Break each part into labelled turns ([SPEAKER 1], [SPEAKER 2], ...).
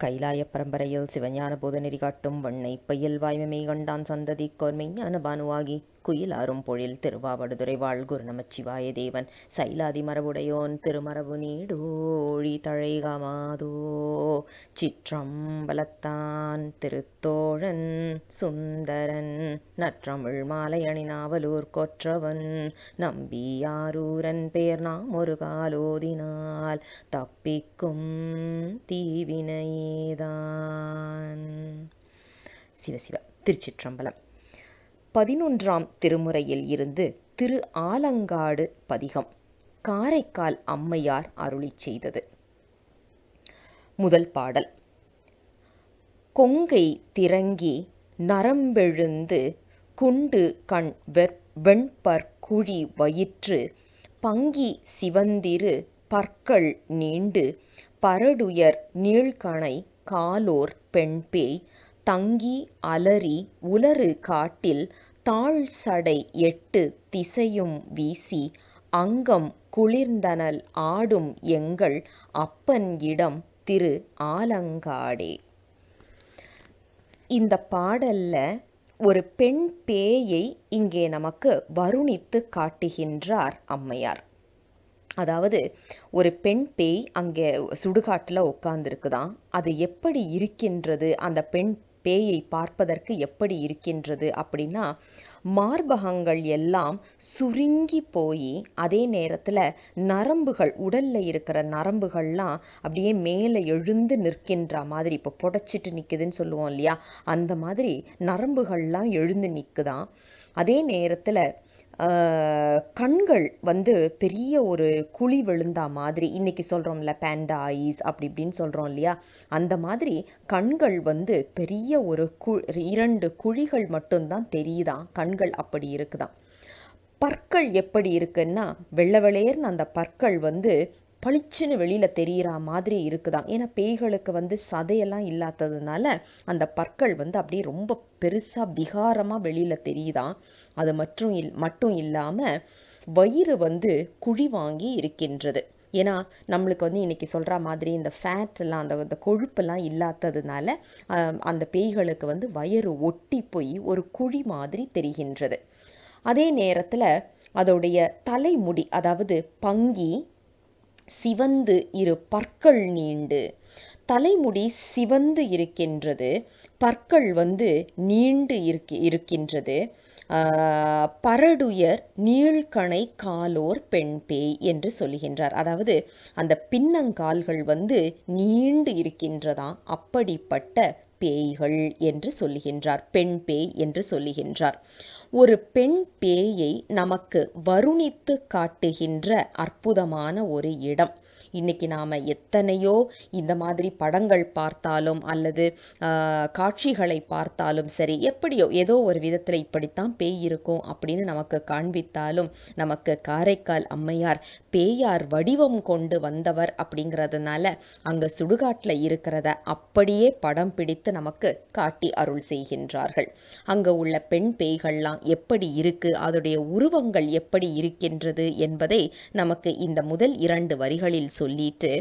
[SPEAKER 1] கைலாய பரம்பரையில் சிவஞான போத நெறி காட்டும் வண்ணை பையல் வாய்மை கண்டான் சந்ததி கோர்மை ஞான பானுவாகி குயிலாரும் பொழில் திருவாவடுதுறை வாழ் குரு நமச்சிவாய தேவன் சைலாதி மரபுடையோன் திருமரபு நீடோழி தழைகாமாதோ சிற்றம்பலத்தான் திருத்தோழன் சுந்தரன் நற்றமிழ் மாலை அணிநாவலூர் கொற்றவன் நம்பியாரூரன் பேர் நாம் ஒரு காலோதினால் தப்பிக்கும் தீவினையேதான். சிவசிவ. திருச்சிற்றம்பலம். 11ஆம் திருமுறையில் இருந்து திரு ஆலங்காடு பதிகம், காரைக்கால் அம்மையார் அருளிச் செய்தது. முதல் பாடல். கொங்கை திரங்கி நரம்பெழுந்து குண்டு கண் வெண்பற்குழி வயிற்று பங்கி சிவந்திரு பற்கள் நீண்டு பரடுயர் நீள்கணை காலோர் பெண்பேய் தங்கி அலறி உலறு காட்டில் தாழ்சடை 8 திசையும் வீசி அங்கம் குளிர்ந்தனல் ஆடும் எங்கள் அப்பன் இடம் திரு ஆலங்காடே. இந்த பாடல்ல ஒரு பெண் பேயை இங்கே நமக்கு வருணித்து காட்டுகின்றார் அம்மையார். அதாவது ஒரு பெண் பேய் அங்கே சுடுகாட்டில் உட்கார்ந்துருக்குதான். அது எப்படி இருக்கின்றது, அந்த பெண் பேயை பார்ப்பதற்கு எப்படி இருக்கின்றது அப்படின்னா, மார்பகங்கள் எல்லாம் சுருங்கி போய் அதே நேரத்தில் நரம்புகள், உடல்ல இருக்கிற நரம்புகள்லாம் அப்படியே மேலே எழுந்து நிற்கின்ற மாதிரி, இப்போ புடைச்சிட்டு நிற்குதுன்னு சொல்லுவோம் இல்லையா, அந்த மாதிரி நரம்புகள்லாம் எழுந்து நிற்குதான். அதே நேரத்தில் கண்கள் பெரிய ஒரு குழி விழுந்தா மாதிரி, இன்னைக்கு சொல்கிறோம்ல பேண்டா ஐஸ் அப்படி இப்படின்னு சொல்கிறோம் இல்லையா, அந்த மாதிரி கண்கள் பெரிய ஒரு 2 குழிகள் மட்டும்தான் தெரியுதான், கண்கள் அப்படி இருக்குதான். பற்கள் எப்படி இருக்குன்னா, வெள்ளை வெளையர்னு அந்த பற்கள் பளிச்சுன்னு வெளியில தெரிகிற மாதிரி இருக்குதான். ஏன்னா பேய்களுக்கு சதையெல்லாம் இல்லாததுனால அந்த பற்கள் அப்படியே ரொம்ப பெருசா விகாரமா வெளியில தெரியுதான். அது மட்டும் இல்லாம வயிறு குழி வாங்கி இருக்கின்றது. ஏன்னா நம்மளுக்கு இன்னைக்கு சொல்ற மாதிரி இந்த ஃபேட் எல்லாம், அந்த கொழுப்பெல்லாம் இல்லாததுனால அந்த பேய்களுக்கு வயிறு ஒட்டி போய் ஒரு குழி மாதிரி தெரிகின்றது. அதே நேரத்துல அதோடைய தலைமுடி, அதாவது பங்கி சிவந்து இரு பற்கள் நீண்டு, தலைமுடி சிவந்து இருக்கின்றது, பற்கள் நீண்டு இருக்கின்றது. பரடுயர் நீள்கணை காலோர் பெண் பேய் என்று சொல்லுகின்றார். அதாவது அந்த பின்னங்கால்கள் நீண்டு இருக்கின்றதாம், அப்படிப்பட்ட பேய்கள் என்று சொல்லுகின்றார், பெண் பேய் என்று சொல்லுகின்றார். ஒரு பெண் பேயை நமக்கு வருணித்து காட்டுகின்ற அற்புதமான ஒரு இடம். இன்னைக்கு நாம எத்தனையோ இந்த மாதிரி படங்கள் பார்த்தாலும் அல்லது காட்சிகளை பார்த்தாலும் சரி, எப்படியோ ஏதோ ஒரு விதத்துல இப்படித்தான் பேய் இருக்கும் அப்படின்னு நமக்கு காண்பித்தாலும், நமக்கு காரைக்கால் அம்மையார் பேயார் வடிவம் கொண்டு வந்தவர் அப்படிங்கிறதுனால அங்க சுடுகாட்டுல இருக்கிறத அப்படியே படம் பிடித்து நமக்கு காட்டி அருள் செய்கின்றார்கள். அங்க உள்ள பெண் பேய்கள்லாம் எப்படி இருக்கு, அதோடைய உருவங்கள் எப்படி இருக்கின்றது என்பதை நமக்கு இந்த முதல் 2 வரிகளில் சொல்லிட்டு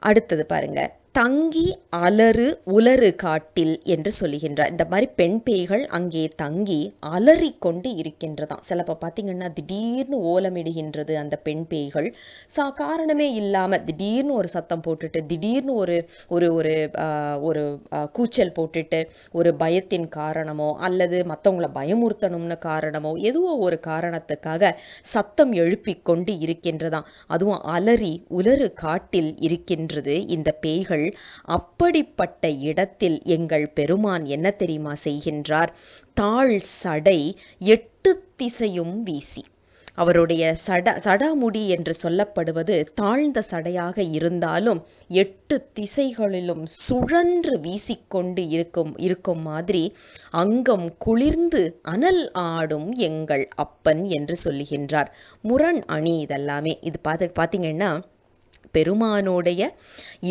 [SPEAKER 1] அடுத்தது பாருங்க. தங்கி அலறு உலறு காட்டில் என்று சொல்லுகின்றார். இந்த மாதிரி பெண் பேய்கள் அங்கே தங்கி அலறி கொண்டு இருக்கின்றதாம். சிலப்போ பார்த்தீங்கன்னா திடீர்னு ஓலமிடுகின்றது அந்த பெண் பேய்கள். காரணமே இல்லாம திடீர்னு ஒரு சத்தம் போட்டுட்டு, திடீர்னு ஒரு ஒரு ஒரு கூச்சல் போட்டுட்டு, ஒரு பயத்தின் காரணமோ அல்லது மற்றவங்கள பயமுறுத்தணும்னு காரணமோ, ஏதோ ஒரு காரணத்துக்காக சத்தம் எழுப்பி கொண்டு இருக்கின்றதாம். அதுவும் அலறி உலறு காட்டில் இருக்கின்றது இந்த பேய்கள். அப்படிப்பட்ட இடத்தில் எங்கள் பெருமான் என்ன தெரியுமா செய்கின்றார்? தாழ் சடை 8 திசையும் வீசி, அவருடைய சடாமுடி என்று சொல்லப்படுவது தாழ்ந்த சடையாக இருந்தாலும் 8 திசைகளிலும் சுழன்று வீசிக்கொண்டு இருக்கும் மாதிரி அங்கம் குளிர்ந்து அனல் ஆடும் எங்கள் அப்பன் என்று சொல்லுகின்றார். முரண் அணி இதெல்லாமே. இது பார்த்தீங்கன்னா பெருமானுடைய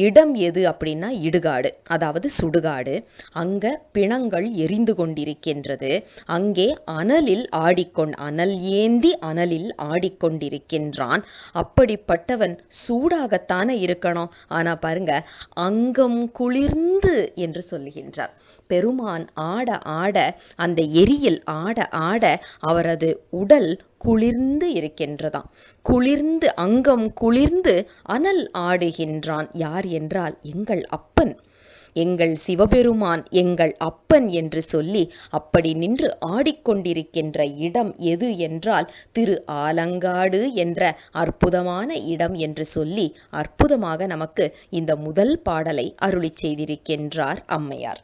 [SPEAKER 1] இடம் எது அப்படின்னா இடுகாடு, அதாவது சுடுகாடு. அங்க பிணங்கள் எரிந்து கொண்டிருக்கின்றது. அங்கே அனல் ஏந்தி அனலில் ஆடிக்கொண்டிருக்கின்றான். அப்படிப்பட்டவன் சூடாகத்தானே இருக்கணும். ஆனா பாருங்க, அங்கம் குளிர்ந்து என்று சொல்லுகின்றார். பெருமான் ஆட ஆட, அந்த எரியில் ஆட ஆட அவரது உடல் குளிர்ந்து இருக்கின்றதாம். குளிர்ந்து, அங்கம் குளிர்ந்து அனல் ஆடுகின்றான். யார் என்றால் எங்கள் அப்பன், எங்கள் சிவபெருமான், எங்கள் அப்பன் என்று சொல்லி அப்படி நின்று ஆடிக்கொண்டிருக்கின்ற இடம் எது என்றால் திரு ஆலங்காடு என்ற அற்புதமான இடம் என்று சொல்லி அற்புதமாக நமக்கு இந்த முதல் பாடலை அருளிச் செய்திருக்கின்றார் அம்மையார்.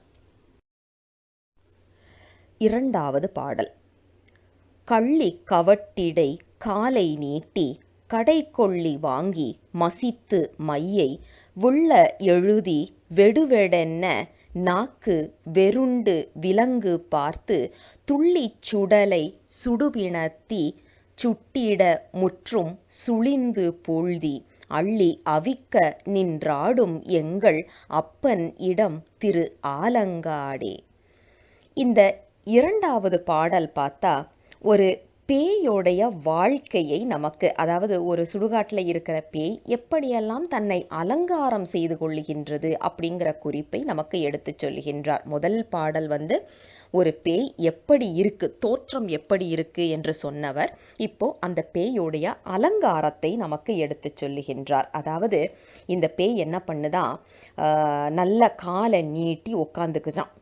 [SPEAKER 1] இரண்டாவது பாடல். கள்ளி கவட்டிடை காலை நீட்டி கடைக்கொள்ளி வாங்கி மசித்து மையை உள்ள எழுதி வெடுவெடென்ன நாக்கு வெருண்டு விலங்கு பார்த்து துள்ளிச் சுடலை சுடுபிணத்தி சுட்டிட முற்றும் சுழிந்து பூழ்தி அள்ளி அவிக்க நின்றாடும் எங்கள் அப்பன் இடம் திரு ஆலங்காடே. இந்த இரண்டாவது பாடல் பார்த்தா ஒரு பேயோடைய வாழ்க்கையை நமக்கு, அதாவது ஒரு சுடுகாட்டில் இருக்கிற பேய் எப்படியெல்லாம் தன்னை அலங்காரம் செய்து கொள்ளுகின்றது அப்படிங்கிற குறிப்பை நமக்கு எடுத்து சொல்லுகின்றார். முதல் பாடல் ஒரு பேய் எப்படி இருக்கு, தோற்றம் எப்படி இருக்கு என்று சொன்னவர் இப்போ அந்த பேயோடைய அலங்காரத்தை நமக்கு எடுத்து சொல்லுகின்றார். அதாவது இந்த பேய் என்ன பண்ணுதான், நல்ல காலை நீட்டி உட்காந்துக்குதான்.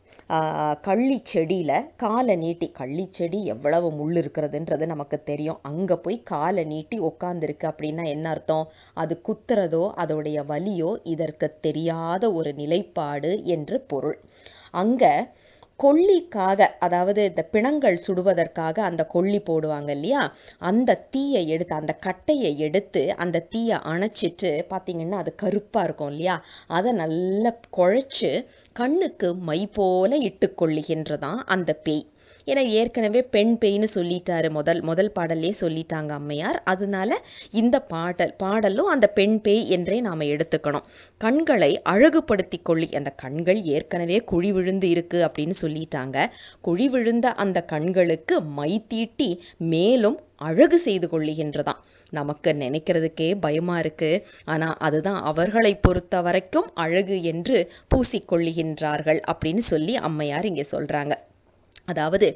[SPEAKER 1] கள்ளி செடியில் காலை நீட்டி, கள்ளி செடி எவ்வளவு முள் இருக்கிறதுன்றது நமக்கு தெரியும். அங்கே போய் காலை நீட்டி உட்காந்துருக்கு அப்படின்னா என்ன அர்த்தம்? அது குத்துறதோ அதோடைய வலியோ இதற்கு தெரியாத ஒரு நிலைப்பாடு என்று பொருள். அங்கே கொள்ளிக்காக, அதாவது இந்த பிணங்கள் சுடுவதற்காக அந்த கொள்ளி போடுவாங்க இல்லையா, அந்த தீயை எடுத்து, அந்த கட்டையை எடுத்து அந்த தீயை அணைச்சிட்டு பார்த்தீங்கன்னா அது கருப்பாக இருக்கும் இல்லையா, அதை நல்லா குழைச்சி கண்ணுக்கு மை போல இட்டு கொள்ளுகின்றதான் அந்த பேய். ஏன்னா ஏற்கனவே பெண் பேய்னு சொல்லிட்டாரு, முதல் பாடல்லே சொல்லிட்டாங்க அம்மையார். அதனால இந்த பாடலும் அந்த பெண் பேய் என்றே நாம் எடுத்துக்கணும். கண்களை அழகுபடுத்தி கொள்ளி, அந்த கண்கள் ஏற்கனவே குழி விழுந்து இருக்கு அப்படின்னு சொல்லிட்டாங்க. குழி விழுந்த அந்த கண்களுக்கு மை தீட்டி மேலும் அழகு செய்து கொள்ளுகின்றதாம். நமக்கு நினைக்கிறதுக்கே பயமா இருக்கு. ஆனா அதுதான் அவர்களை பொறுத்த வரைக்கும் அழகு என்று பூசிக்கொள்ளுகின்றார்கள் அப்படின்னு சொல்லி அம்மையார் இங்கே சொல்றாங்க. அதாவது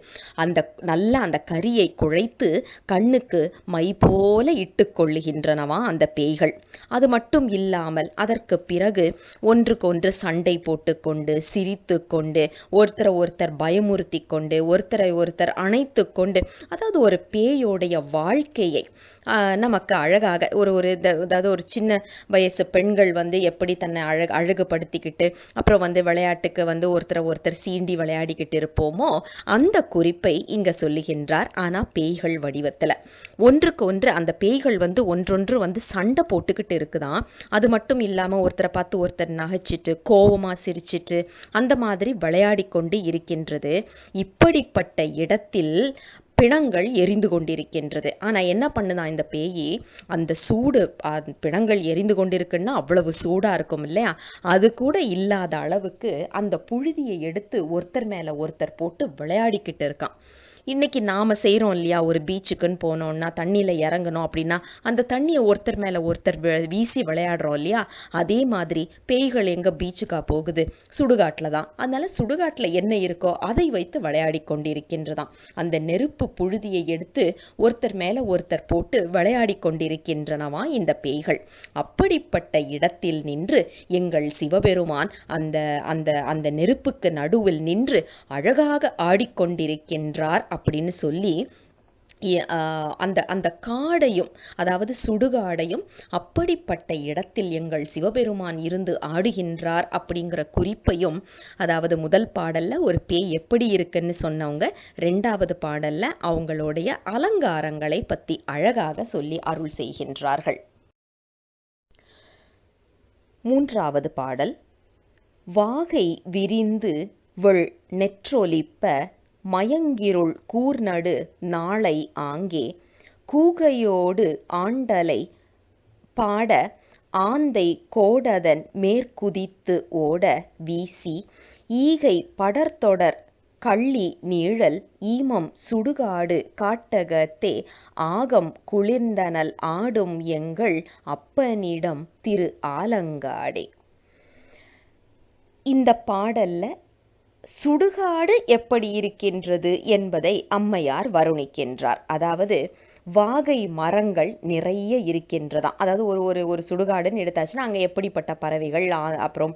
[SPEAKER 1] அந்த கரியை குழைத்து கண்ணுக்கு மை போல இட்டு கொள்ளுகின்றனவா அந்த பேய்கள். அது மட்டும் இல்லாமல் அதற்கு பிறகு ஒன்றுக்கொன்று சண்டை போட்டுக்கொண்டு சிரித்து கொண்டு ஒருத்தர் பயமுறுத்தி கொண்டு ஒருத்தர் அணைத்து கொண்டு, அதாவது ஒரு பேயோடைய வாழ்க்கையை நமக்கு அழகாக அதாவது ஒரு சின்ன வயசு பெண்கள் எப்படி தன்னை அழகுபடுத்திக்கிட்டு அப்புறம் விளையாட்டுக்கு ஒருத்தர் சீண்டி விளையாடிக்கிட்டு இருப்போமோ அந்த குறிப்பை இங்க சொல்லுகின்றார். ஆனா பேய்கள் வடிவத்துல ஒன்றுக்கு ஒன்று அந்த பேய்கள் ஒன்றொன்று சண்டை போட்டுக்கிட்டு இருக்குதான். அது மட்டும் இல்லாம ஒருத்தரை பார்த்து ஒருத்தர் நகைச்சிட்டு கோவமா சிரிச்சிட்டு அந்த மாதிரி விளையாடி கொண்டு இருக்கின்றது. இப்படிப்பட்ட இடத்தில் பிணங்கள் எரிந்து கொண்டிருக்கின்றது. ஆனா என்ன பண்ணுதான் இந்த பேயி, அந்த சூடு, பிணங்கள் எரிந்து கொண்டிருக்குன்னா அவ்வளவு சூடா இருக்கும் இல்லையா, அது கூட இல்லாத அளவுக்கு அந்த புழுதியை எடுத்து ஒருத்தர் மேல ஒருத்தர் போட்டு விளையாடிக்கிட்டு இருக்கான். இன்னைக்கு நாம செய்யறோம் இல்லையா, ஒரு பீச்சுக்குன்னு போனோம்னா தண்ணியில இறங்கணும் அப்படின்னா அந்த தண்ணியை ஒருத்தர் மேல ஒருத்தர் வீசி விளையாடுறோம் இல்லையா, அதே மாதிரி பேய்கள் எங்க பீச்சுக்கா போகுது, சுடுகாட்டுல தான். அதனால சுடுகாட்டுல என்ன இருக்கோ அதை வைத்து விளையாடி கொண்டிருக்கின்றதாம். அந்த நெருப்பு புழுதியை எடுத்து ஒருத்தர் மேல ஒருத்தர் போட்டு விளையாடி கொண்டிருக்கின்றனவா இந்த பேய்கள். அப்படிப்பட்ட இடத்தில் நின்று எங்கள் சிவபெருமான் அந்த அந்த அந்த நெருப்புக்கு நடுவில் நின்று அழகாக ஆடிக்கொண்டிருக்கின்றார் அப்படின்னு சொல்லி அந்த காடையும், அதாவது சுடுகாடையும் அப்படிப்பட்ட இடத்தில் எங்கள் சிவபெருமான் இருந்து ஆடுகின்றார் அப்படிங்கிற குறிப்பையும், அதாவது முதல் பாடல்ல ஒரு பேய் எப்படி இருக்குன்னு சொன்னவங்க இரண்டாவது பாடல்ல அவங்களுடைய அலங்காரங்களை பத்தி அழகாக சொல்லி அருள் செய்கின்றார்கள். மூன்றாவது பாடல். வாகை விரிந்து வெள் நெற்றொலிப்ப மயங்கிருள் கூர்நடு நாளை ஆங்கே கூகையோடு ஆண்டலை பாட ஆந்தை கோடதன் மேற்குதித்து ஓட வீசி ஈகை படர்தொடர் கள்ளி நீழல் ஈமம் சுடுகாடு காட்டகத்தே ஆகம் குளிர்ந்தனல் ஆடும் எங்கள் அப்பனிடம் திரு ஆலங்காடே. இந்த பாடல்ல சுடுகாடு எப்படி இருக்கின்றது என்பதை அம்மையார் வருணிக்கின்றார். அதாவது வாகை மரங்கள் நிறைய இருக்கின்றதாம். அதாவது ஒரு சுடுகாடுன்னு எடுத்தாச்சுன்னா அங்கே எப்படிப்பட்ட பறவைகள், அப்புறம்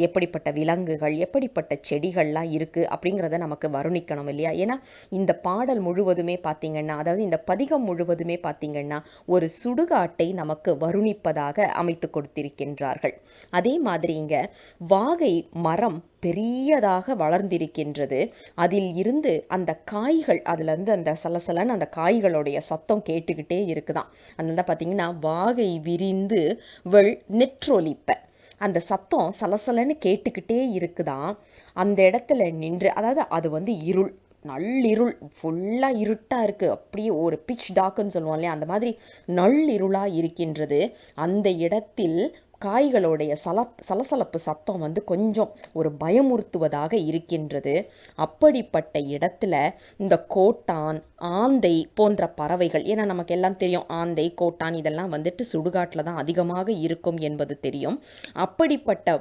[SPEAKER 1] எப்படிப்பட்ட விலங்குகள், எப்படிப்பட்ட செடிகள்லாம் இருக்குது அப்படிங்கிறத நமக்கு வருணிக்கணும் இல்லையா? ஏன்னா இந்த பாடல் முழுவதுமே பார்த்திங்கன்னா, அதாவது இந்த பதிகம் முழுவதுமே பார்த்திங்கன்னா ஒரு சுடுகாட்டை நமக்கு வருணிப்பதாக அமைத்து கொடுத்திருக்கின்றார்கள். அதே மாதிரி இங்கே வாகை மரம் பெரியதாக வளர்ந்திருக்கின்றது. அதில் இருந்து அந்த காய்கள், அதுலேருந்து அந்த சலசலன்னு அந்த காய்களுடைய சத்தம் கேட்டுக்கிட்டே இருக்குதான். அதனால பார்த்தீங்கன்னா வாகை விரிந்து நெற்றொலிப்ப அந்த சத்தம் சலசலன்னு கேட்டுக்கிட்டே இருக்குதான். அந்த இடத்துல நின்று, அதாவது அது இருள், நள்ளிருள், ஃபுல்லாக இருட்டாக இருக்குது. அப்படியே ஒரு பிச் டாக்குன்னு சொல்லுவோம் இல்லையா, அந்த மாதிரி நள்ளிருளாக இருக்கின்றது. அந்த இடத்தில் காய்களுடைய சலசலப்பு சத்தம் கொஞ்சம் ஒரு பயமுறுத்துவதாக இருக்கின்றது. அப்படிப்பட்ட இடத்துல இந்த கோட்டான், ஆந்தை போன்ற பறவைகள், ஏன்னா நமக்கு எல்லாம் தெரியும் ஆந்தை, கோட்டான் இதெல்லாம் சுடுகாட்டில் தான் அதிகமாக இருக்கும் என்பது தெரியும். அப்படிப்பட்ட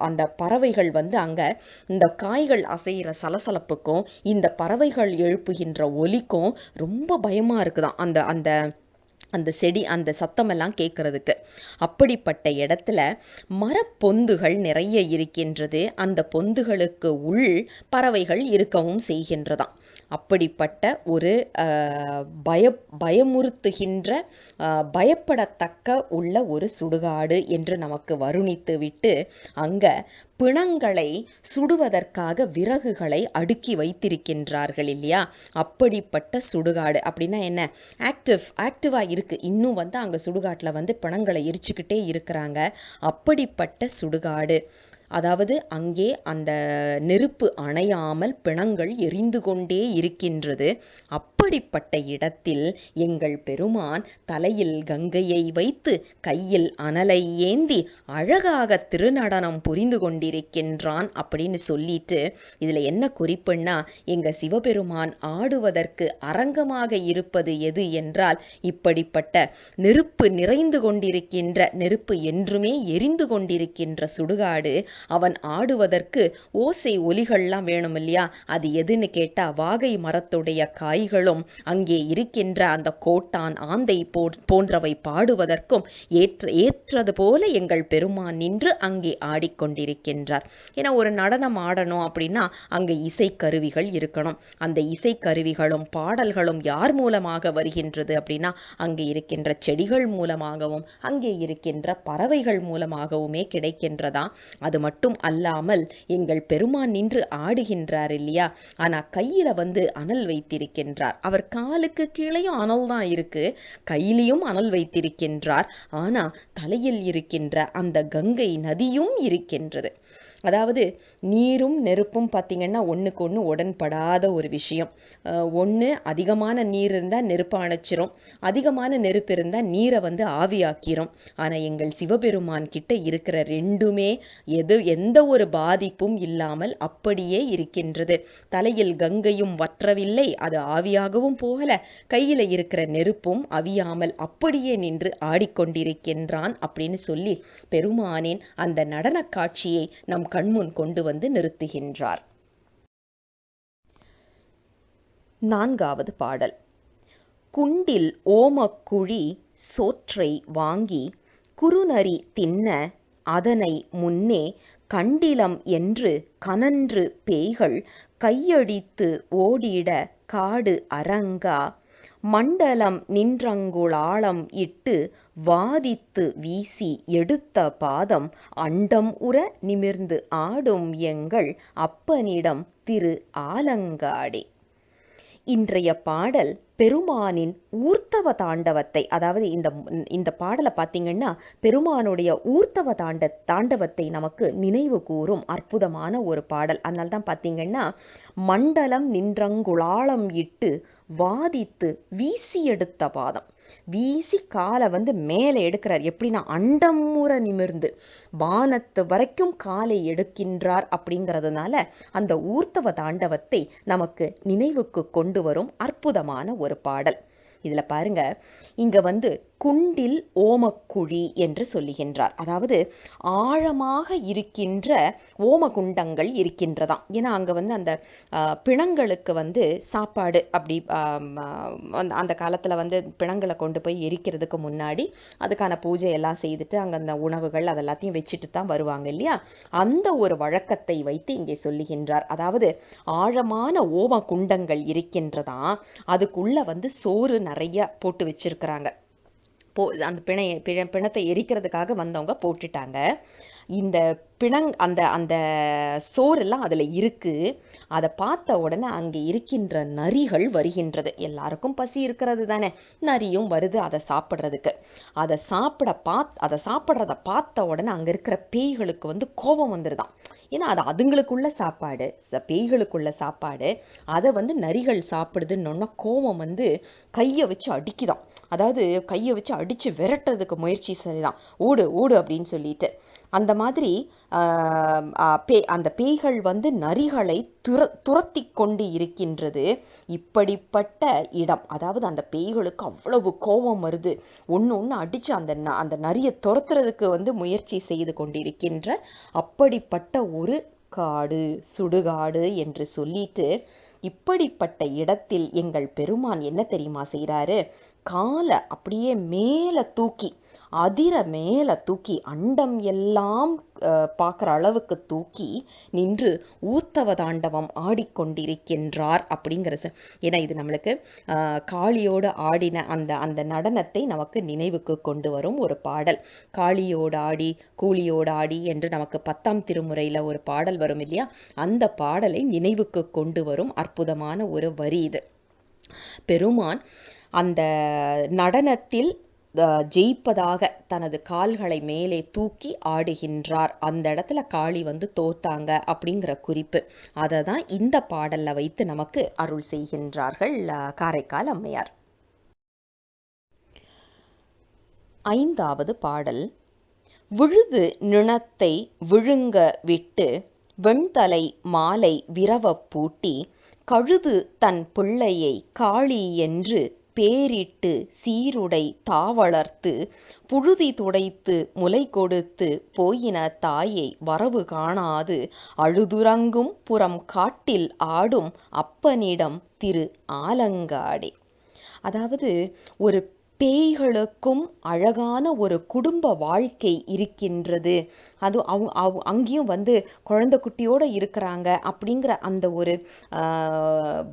[SPEAKER 1] அந்த பறவைகள் அங்கே இந்த காய்கள் அசைகிற சலசலப்புக்கும் இந்த பறவைகள் எழுப்புகின்ற ஒலிக்கும் ரொம்ப பயமாக இருக்குதான் அந்த செடி, அந்த சத்தமெல்லாம் கேட்கறதுக்கு. அப்படிப்பட்ட இடத்துல மரப்பொந்துகள் நிறைய இருக்கின்றது. அந்த பொந்துகளுக்கு உள் பறவைகள் இருக்கவும் செய்கின்றதாம். அப்படிப்பட்ட ஒரு பயமுறுத்துகின்ற, பயப்படத்தக்க உள்ள ஒரு சுடுகாடு என்று நமக்கு வருணித்து விட்டு அங்க பிணங்களை சுடுவதற்காக விறகுகளை அடுக்கி வைத்திருக்கின்றார்கள் இல்லையா? அப்படிப்பட்ட சுடுகாடு அப்படின்னா என்ன? ஆக்டிவா இருக்கு. இன்னும் அங்க சுடுகாட்டில் பிணங்களை எரிச்சுக்கிட்டே இருக்கிறாங்க. அப்படிப்பட்ட சுடுகாடு, அதாவது அங்கே அந்த நெருப்பு அணையாமல் பிணங்கள் எரிந்து கொண்டே இருக்கின்றது. அப்படிப்பட்ட இடத்தில் எங்கள் பெருமான் தலையில் கங்கையை வைத்து கையில் அனலை ஏந்தி அழகாக திருநடனம் புரிந்து கொண்டிருக்கின்றான் அப்படின்னு சொல்லிட்டு, இதுல என்ன குறிப்புன்னா, எங்க சிவபெருமான் ஆடுவதற்கு அரங்கமாக இருப்பது எது என்றால் இப்படிப்பட்ட நெருப்பு நிறைந்து கொண்டிருக்கின்ற, நெருப்பு என்றுமே எரிந்து கொண்டிருக்கின்ற சுடுகாடு. அவன் ஆடுவதற்கு ஓசை ஒலிகள்லாம் வேணும் இல்லையா? அது எதுன்னு கேட்டா வாகை மரத்துடைய காய்களும் அங்கே இருக்கின்ற அந்த கோட்டான், ஆந்தை போன்றவை பாடுவதற்கும் ஏற்றது போல எங்கள் பெருமான் நின்று அங்கே ஆடிக்கொண்டிருக்கின்றார். ஏன்னா ஒரு நடனம் ஆடணும் அப்படின்னா அங்கே இசைக்கருவிகள் இருக்கணும். அந்த இசைக்கருவிகளும் பாடல்களும் யார் மூலமாக வருகின்றது அப்படின்னா அங்கே இருக்கின்ற செடிகள் மூலமாகவும் அங்கே இருக்கின்ற பறவைகள் மூலமாகவுமே கிடைக்கின்றதா. அது மட்டும் அல்லாமல் எங்கள் பெருமான் நின்று ஆடுகின்றார் இல்லையா? ஆனா கையில அனல் வைத்திருக்கின்றார். அவர் காலுக்கு கீழேயும் அனல் தான் இருக்கு, கையிலையும் அனல் வைத்திருக்கின்றார். ஆனா தலையில் இருக்கின்ற அந்த கங்கை நதியும் இருக்கின்றது. அதாவது நீரும் நெருப்பும் பார்த்திங்கன்னா ஒன்றுக்கு ஒன்று உடன்படாத ஒரு விஷயம். ஒன்று அதிகமான நீர் இருந்தால் நெருப்பு அணைச்சிரும், அதிகமான நெருப்பு இருந்தால் நீரை ஆவியாக்கிரும். ஆனால் எங்கள் சிவபெருமான் கிட்ட இருக்கிற ரெண்டுமே எந்த ஒரு பாதிப்பும் இல்லாமல் அப்படியே இருக்கின்றது. தலையில் கங்கையும் வற்றவில்லை, அது ஆவியாகவும் போகல, கையில் இருக்கிற நெருப்பும் அவியாமல் அப்படியே நின்று ஆடிக்கொண்டிருக்கின்றான் அப்படின்னு சொல்லி பெருமானின் அந்த நடன காட்சியை நம் கண்முன் கொண்டு நிறுத்துகின்றார். 4வது பாடல். குண்டில் ஓமக்குழி சோற்றை வாங்கி குறுநரி தின்ன அதனை முன்னே கண்டிலம் என்று கனன்று பேய்கள் கையடித்து ஓடிட காடு அரங்கா மண்டலம் நின்றங்குளாளம் இட்டு வாதித்து வீசி எடுத்த பாதம் அண்டம் உற நிமிர்ந்து ஆடும் எங்கள் அப்பனிடம் திரு ஆலங்காடே. இன்றைய பாடல் பெருமானின் ஊர்த்தவ தாண்டவத்தை, அதாவது இந்த பாடலை பார்த்தீங்கன்னா பெருமானுடைய ஊர்த்தவ தாண்டவத்தை நமக்கு நினைவு கூறும் அற்புதமான ஒரு பாடல். அதனால தான் பார்த்தீங்கன்னா மண்டலம் நின்றங்குளாளம் இட்டு வாதித்து வீசி எடுத்த பாதம். வீசி காலை வந்து மேலே எடுக்கிறார். எப்படின்னா அண்டமுற நிமிர்ந்து வானத்து வரைக்கும் காலை எடுக்கின்றார். அப்படிங்கிறதுனால அந்த ஊர்த்தவ தாண்டவத்தை நமக்கு நினைவுக்கு கொண்டு வரும் அற்புதமான ஒரு பாடல். இதுல பாருங்க, இங்க வந்து குண்டில் ஓமக்குழி என்று சொல்லுகின்றார். அதாவது ஆழமாக இருக்கின்ற ஓமகுண்டங்கள் இருக்கின்றதாம். ஏன்னா அங்க வந்து அந்த பிணங்களுக்கு வந்து சாப்பாடு அப்படி அந்த காலத்துல வந்து பிணங்களை கொண்டு போய் எரிக்கிறதுக்கு முன்னாடி அதுக்கான பூஜை எல்லாம் செய்துட்டு அங்க அந்த உணவுகள் அதெல்லாத்தையும் வச்சுட்டு தான் வருவாங்க இல்லையா. அந்த ஒரு வழக்கத்தை வைத்து இங்கே சொல்லுகின்றார். அதாவது ஆழமான ஓம குண்டங்கள் இருக்கின்றதா, அதுக்குள்ள வந்து சோறு நிறைய போட்டு வச்சிருக்கிறாங்க. அந்த பிணத்தை எரிக்கிறதுக்காக வந்தவங்க போட்டுட்டாங்க. இந்த அந்த அந்த சோறெல்லாம் அதுல இருக்கு. அதை பார்த்த உடனே அங்கே இருக்கின்ற நரிகள் வருகின்றது. எல்லாருக்கும் பசி இருக்கிறது தானே, நரியும் வருது அதை சாப்பிட்றதுக்கு. அதை சாப்பிட்றத பார்த்த உடனே அங்க இருக்கிற பேய்களுக்கு வந்து கோபம் வந்துருதான். ஏன்னா அது அதுங்களுக்குள்ள சாப்பாடு, பேய்களுக்குள்ள சாப்பாடு, அதை வந்து நரிகள் சாப்பிடுதுன்னு கோபம் வந்து கையை வச்சு அடிக்குதான். அதாவது கையை வச்சு அடிச்சு விரட்டுறதுக்கு முயற்சி செய்தான். ஓடு ஓடு அப்படின்னு சொல்லிட்டு. அந்த மாதிரி அந்த பேய்கள் வந்து நரிகளை துரத்தி கொண்டு இருக்கின்றது. இப்படிப்பட்ட இடம், அதாவது அந்த பேய்களுக்கு அவ்வளவு கோபம் வருது. ஒன்று அடிச்சு அந்த நரியை துரத்துறதுக்கு வந்து முயற்சி செய்து கொண்டிருக்கின்ற அப்படிப்பட்ட ஒரு காடு, சுடுகாடு என்று சொல்லிட்டு, இப்படிப்பட்ட இடத்தில் எங்கள் பெருமான் என்ன தெரியுமா செய்யறாரு? காலை அப்படியே மேல தூக்கி, அதிர மேல தூக்கி, அண்டம் எல்லாம் பார்க்குற அளவுக்கு தூக்கி நின்று ஊர்த்தவ தாண்டவம் ஆடிக்கொண்டிருக்கின்றார். அப்படிங்கிற ஏன்னா இது நம்மளுக்கு காளியோடு ஆடின அந்த நடனத்தை நமக்கு நினைவுக்கு கொண்டு வரும் ஒரு பாடல். காளியோடு ஆடி கூலியோடு ஆடி என்று நமக்கு 10ஆம் திருமுறையில ஒரு பாடல் வரும் இல்லையா, அந்த பாடலை நினைவுக்கு கொண்டு வரும் அற்புதமான ஒரு வரி இது. பெருமான் அந்த நடனத்தில் ஜெயிப்பதாக தனது கால்களை மேலே தூக்கி ஆடுகின்றார். அந்த இடத்துல காளி வந்து தோத்தாங்க அப்படிங்கிற குறிப்பு. அதை தான் இந்த பாடல்ல வைத்து நமக்கு அருள் செய்கின்றார்கள் காரைக்கால் அம்மையார். 5வது பாடல். விழுது நிணத்தை விழுங்க விட்டு வெண்தலை மாலை விரவப் பூட்டி கழுது தன் பிள்ளையை காளி என்று பேரிட்டு சீருடை தாவளர்த்து புழுதி துடைத்து முலை கொடுத்து போயின தாயை வரவு காணாது அழுதுறங்கும் புறம் காட்டில் ஆடும் அப்பனிடம் திரு ஆலங்காடே. அதாவது ஒரு பேய்களுக்கும் அழகான ஒரு குடும்ப வாழ்க்கை இருக்கின்றது. அது அங்கேயும் வந்து குழந்தை குட்டியோடு இருக்கிறாங்க அப்படிங்கிற அந்த ஒரு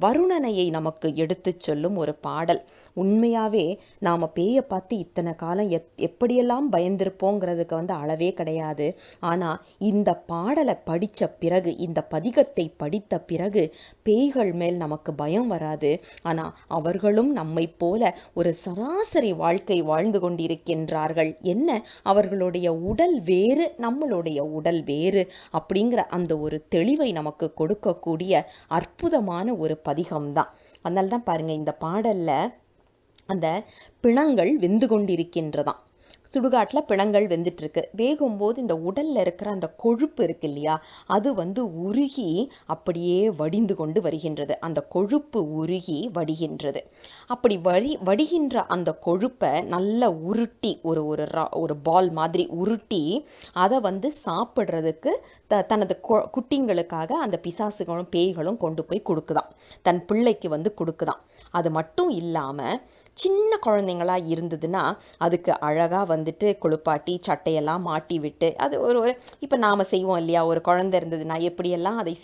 [SPEAKER 1] வருணனையை நமக்கு எடுத்து சொல்லும் ஒரு பாடல். உண்மையாவே நாம பேயை பார்த்து இத்தனை காலம் எப்படியெல்லாம் பயந்திருப்போங்கிறதுக்கு வந்து அளவே கிடையாது. ஆனா இந்த பாடலை படிச்ச பிறகு, இந்த பதிகத்தை படித்த பிறகு பேய்கள் மேல் நமக்கு பயம் வராது. ஆனா அவர்களும் நம்மை போல ஒரு சராசரி வாழ்க்கை வாழ்ந்து கொண்டிருக்கின்றார்கள். என்ன, அவர்களுடைய உடல் வேறு, நம்மளுடைய உடல் வேறு அப்படிங்கிற அந்த ஒரு தெளிவை நமக்கு கொடுக்கக்கூடிய அற்புதமான ஒரு பதிகம்தான். அதனால்தான் பாருங்க, இந்த பாடல்ல அந்த பிணங்கள் வெந்து கொண்டிருக்கின்றதாம். சுடுகாட்டில் பிணங்கள் வெந்துட்டு இருக்கு. வேகும்போது இந்த உடல்ல இருக்கிற அந்த கொழுப்பு இருக்கு இல்லையா, அது வந்து உருகி அப்படியே வடிந்து கொண்டு வருகின்றது. அந்த கொழுப்பு உருகி வடிகின்றது. அப்படி வடிகின்ற அந்த கொழுப்பை நல்லா உருட்டி ஒரு பால் மாதிரி உருட்டி அதை வந்து சாப்பிட்றதுக்கு தனது குட்டிங்களுக்காக அந்த பிசாசுகளும் பேய்களும் கொண்டு போய் கொடுக்குதாம். தன் பிள்ளைக்கு வந்து கொடுக்குதாம். அது மட்டும் இல்லாம சின்ன குழந்தைங்களா இருந்ததுன்னா அதுக்கு அழகா வந்துட்டு குளிப்பாட்டி சட்டையெல்லாம் மாட்டி விட்டு, அது ஒரு இப்ப நாம செய்வோம் இல்லையா, ஒரு குழந்தை இருந்ததுன்னா எப்படியெல்லாம் அதை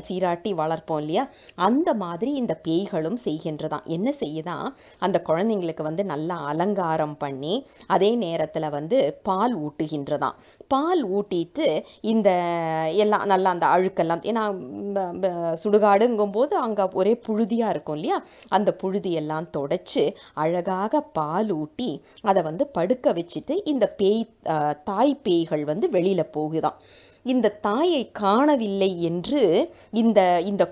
[SPEAKER 1] சீராட்டி வளர்ப்போம் இல்லையா, அந்த மாதிரி இந்த பேய்களும் செய்கின்றதாம். என்ன செய்யுதான், அந்த குழந்தைங்களுக்கு வந்து நல்லா அலங்காரம் பண்ணி அதே நேரத்துல வந்து பால் ஊட்டுகின்றதாம். பால் ஊட்டிட்டு இந்த எல்லாம் நல்லா அந்த அழுக்கெல்லாம், ஏன்னா சுடுகாடுங்கும் போது அங்க ஒரே புழுதியா இருக்கும் இல்லையா, அந்த புழுதியெல்லாம் தொடச்சு அழகாக பால் ஊட்டி அதை வந்து படுக்க வச்சுட்டு இந்த தாய் பேய்கள் வந்து வெளியில போகுதாம். இந்த தாயை காணவில்லை என்று இந்த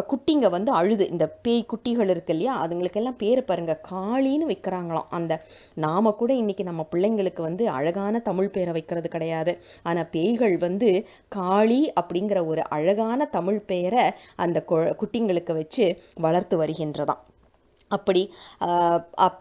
[SPEAKER 1] குட்டிங்க வந்து அழுது, இந்த பேய் குட்டிகள் இருக்கு இல்லையா, அதுங்களுக்கெல்லாம் பேர் பாருங்க, காளின்னு வைக்கிறாங்களாம். அந்த நாம கூட இன்னைக்கு நம்ம பிள்ளைங்களுக்கு வந்து அழகான தமிழ் பேரை வைக்கிறது கிடையாது. ஆனா பேய்கள் வந்து காளி அப்படிங்கிற ஒரு அழகான தமிழ் பெயரை அந்த குட்டிங்களுக்கு வச்சு வளர்த்து வருகின்றதாம். அப்படி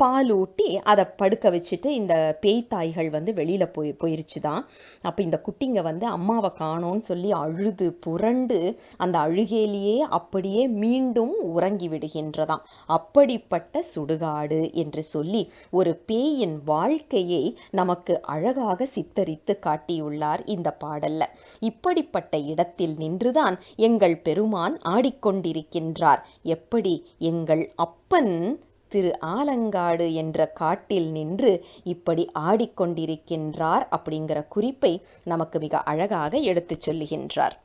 [SPEAKER 1] பால் ஊட்டி அதை படுக்க வச்சுட்டு இந்த பேய் தாய்கள் வந்து வெளியில போயிருச்சு தான். அப்போ இந்த குட்டிங்க வந்து அம்மாவை காணோன்னு சொல்லி அழுது புரண்டு அந்த அழுகையிலேயே அப்படியே மீண்டும் உறங்கி விடுகின்றதாம். அப்படிப்பட்ட சுடுகாடு என்று சொல்லி ஒரு பேயின் வாழ்க்கையை நமக்கு அழகாக சித்தரித்து காட்டியுள்ளார் இந்த பாடல்ல. இப்படிப்பட்ட இடத்தில் நின்றுதான் எங்கள் பெருமான் ஆடிக்கொண்டிருக்கின்றார். எப்படி? எங்கள் அப்பன் திரு ஆலங்காடு என்ற காட்டில் நின்று இப்படி ஆடிக்கொண்டிருக்கின்றார் அப்படிங்கிற குறிப்பை நமக்கு மிக அழகாக எடுத்துச் சொல்லுகின்றார்.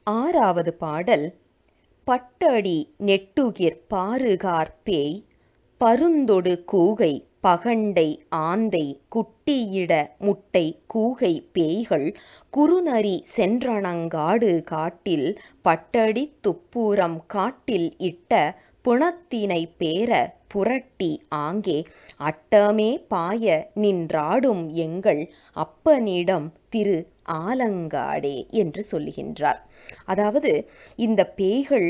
[SPEAKER 1] 6வது பாடல். பட்டடி நெட்டுகிர் பாருகார் பேய் பருந்தொடு கூகை பகண்டை ஆந்தை குட்டியிட முட்டை கூகை பேய்கள் குறுநரி சென்றணங்காடு காட்டில் பட்டடி துப்பூரம் காட்டில் இட்ட புணத்தினை பேர புரட்டி ஆங்கே அட்டமே பாய நின்றாடும் எங்கள் அப்பனிடம் திரு ஆலங்காடே என்று சொல்லுகின்றார். அதாவது இந்த பேய்கள்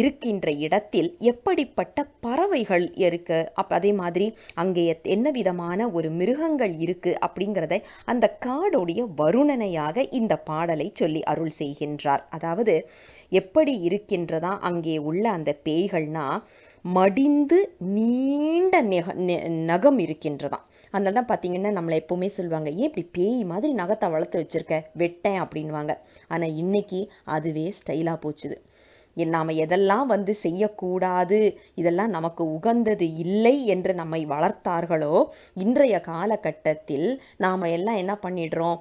[SPEAKER 1] இருக்கின்ற இடத்தில் எப்படிப்பட்ட பறவைகள் இருக்கு, அதே மாதிரி அங்கே என்ன விதமான ஒரு மிருகங்கள் இருக்கு அப்படிங்கிறத அந்த காடுடைய வருணனையாக இந்த பாடலை சொல்லி அருள் செய்கின்றார். அதாவது எப்படி இருக்கின்றதா அங்கே உள்ள அந்த பேய்கள்னா, மடிந்து நீண்ட நகம் இருக்கின்றதாம். அதனால தான் பார்த்தீங்கன்னா நம்மளை எப்பவுமே சொல்லுவாங்க, ஏன் இப்படி பேய் மாதிரி நகத்தை வளர்த்து வச்சிருக்க, வெட்டேன் அப்படின்வாங்க. ஆனால் இன்னைக்கு அதுவே ஸ்டைலாக போச்சுது. நாம் எதெல்லாம் வந்து செய்யக்கூடாது, இதெல்லாம் நமக்கு உகந்தது இல்லை என்று நம்மை வளர்த்தார்களோ, இன்றைய காலகட்டத்தில் நாம் எல்லாம் என்ன பண்ணிடுறோம்,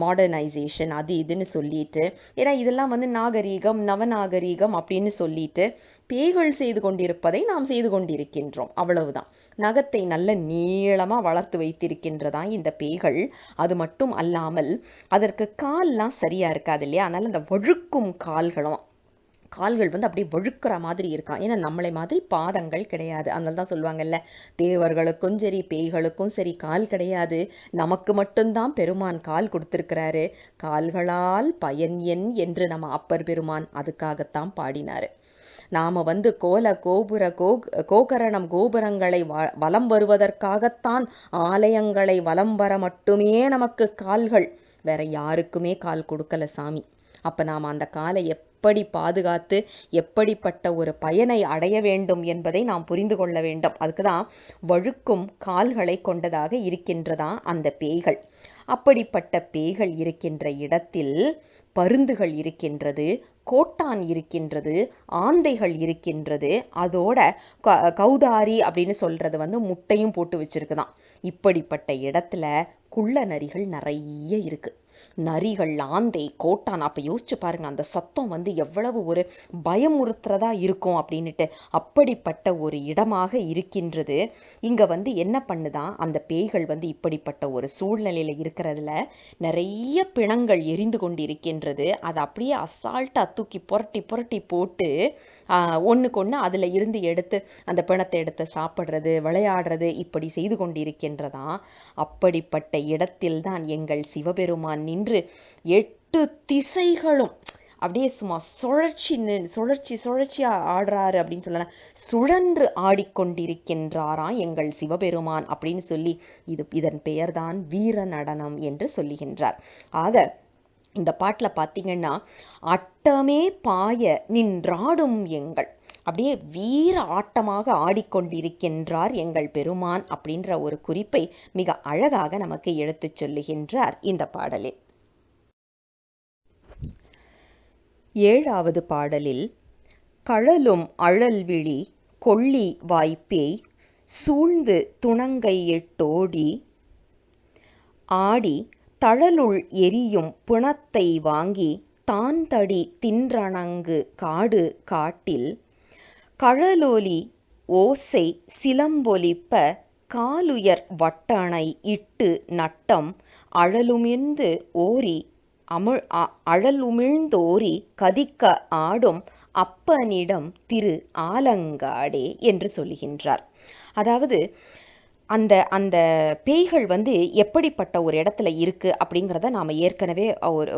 [SPEAKER 1] மாடர்னைசேஷன் அது இதுன்னு சொல்லிட்டு, ஏன்னா இதெல்லாம் வந்து நாகரீகம் நவநாகரீகம் அப்படின்னு சொல்லிட்டு பேய்கள் செய்து கொண்டிருப்பதை நாம் செய்து கொண்டிருக்கின்றோம். அவ்வளவுதான். நகத்தை நல்ல நீளமாக வளர்த்து வைத்திருக்கின்றதா இந்த பேய்கள். அது மட்டும் அல்லாமல் அதற்கு கால்லாம் சரியா இருக்காது இல்லையா, அதனால அந்த வழுக்கும் கால்கள் வந்து அப்படியே வழுக்கிற மாதிரி இருக்கான். ஏன்னா நம்மளை மாதிரி பாதங்கள் கிடையாது. அதனால தான் சொல்லுவாங்கல்ல, தேவர்களுக்கும் சரி பேய்களுக்கும் சரி கால் கிடையாது, நமக்கு மட்டும்தான் பெருமான் கால் கொடுத்திருக்கிறாரு. கால்களால் பயன் என் என்று நம்ம அப்பர் பெருமான் அதுக்காகத்தான் பாடினாரு. நாம வந்து கோகரணம் கோபுரங்களை வலம் வருவதற்காகத்தான் ஆலயங்களை வலம் வர மட்டுமே நமக்கு கால்கள், வேற யாருக்குமே கால் கொடுக்கல சாமி. அப்ப நாம அந்த காலை எப்படி பாதுகாத்து எப்படிப்பட்ட ஒரு பயனை அடைய வேண்டும் என்பதை நாம் புரிந்து கொள்ள வேண்டும். அதுக்குதான் வழுக்கும் கால்களை கொண்டதாக இருக்கின்றதா அந்த பேய்கள். அப்படிப்பட்ட பேய்கள் இருக்கின்ற இடத்தில் பருந்துகள் இருக்கின்றது, கோட்டான் இருக்கின்றது, ஆந்தைகள் இருக்கின்றது, அதோட கௌதாரி அப்படின்னு சொல்றது வந்து முட்டையும் போட்டு வச்சிருக்குதான். இப்படிப்பட்ட இடத்துல குள்ள நரிகள் நிறைய இருக்கு. நரிகள், ஆந்தை, கோட்டான், அப்ப யோசிச்சு பாருங்க அந்த சத்தம் வந்து எவ்வளவு ஒரு பயமுறுத்துறதா இருக்கும் அப்படின்னுட்டு. அப்படிப்பட்ட ஒரு இடமாக இருக்கின்றது. இங்க வந்து என்ன பண்ணுதான் அந்த பேய்கள் வந்து இப்படிப்பட்ட ஒரு சூழ்நிலையில இருக்கிறதுல நிறைய பிணங்கள் எரிந்து கொண்டு இருக்கின்றது. அதை அப்படியே அசால்ட்டா தூக்கி புரட்டி புரட்டி போட்டு ஒண்ணுக்கு ஒண்ணு அதுல இருந்து எடுத்து அந்த பிணத்தை எடுத்து சாப்பிடுறது, விளையாடுறது, இப்படி செய்து கொண்டிருக்கின்றதா. அப்படிப்பட்ட இடத்தில் தான் எங்கள் சிவபெருமான் நின்று 8 திசைகளும் அப்படியே சும்மா சுழற்சியா ஆடுறாரு அப்படின்னு சொல்லலாம். சுழன்று ஆடிக்கொண்டிருக்கின்றாராம் எங்கள் சிவபெருமான் அப்படின்னு சொல்லி இதன் பெயர்தான் வீர நடனம் என்று சொல்லுகின்றார். ஆக இந்த பாட்டில் பார்த்தீங்கன்னா, அட்டமே பாய நின்றாடும் எங்கள், அப்படியே வீர ஆட்டமாக ஆடிக்கொண்டிருக்கின்றார் எங்கள் பெருமான் அப்படின்ற ஒரு குறிப்பை மிக அழகாக நமக்கு எடுத்துச் சொல்லுகின்றார் இந்த பாடலில். 7வது பாடலில் கழலும் அழல்விழி கொள்ளி வாய்ப்பேய் சூழ்ந்து துணங்கை எட்டோடி ஆடி தழலுள் எரியும் பிணத்தை வாங்கி தான்தடி தின்றணங்கு காடு காட்டில் கழலொலி ஓசை சிலம்பொலிப்ப காலுயர் வட்டணை இட்டு நட்டம் அழலுமிர்ந்து ஓரி அழல் உமிழ்ந்தோரி கதிக்க ஆடும் அப்பனிடம் திரு ஆலங்காடே என்று சொல்லுகின்றார். அதாவது அந்த அந்த பேய்கள் எப்படிப்பட்ட ஒரு இடத்துல இருக்கு அப்படிங்கிறத நாம் ஏற்கனவே ஒரு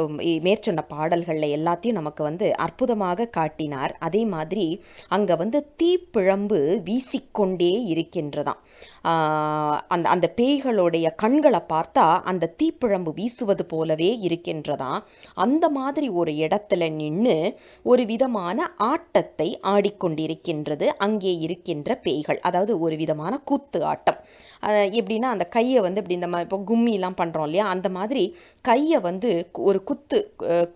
[SPEAKER 1] மேற்சொன்ன பாடல்களில் எல்லாத்தையும் நமக்கு அற்புதமாக காட்டினார். அதே மாதிரி அங்கே தீப்பிழம்பு வீசிக்கொண்டே இருக்கின்றதாம். அந்த அந்த பேய்களுடைய கண்களை பார்த்தா அந்த தீப்பிழம்பு வீசுவது போலவே இருக்கின்றதாம். அந்த மாதிரி ஒரு இடத்துல நின்று ஒரு விதமான ஆட்டத்தை ஆடிக்கொண்டிருக்கின்றது அங்கே இருக்கின்ற பேய்கள். அதாவது ஒரு விதமான கூத்து ஆட்டம். எப்படின்னா அந்த கையை இப்படி இந்த இப்போ கும்மிலாம் பண்ணுறோம் இல்லையா, அந்த மாதிரி கையை ஒரு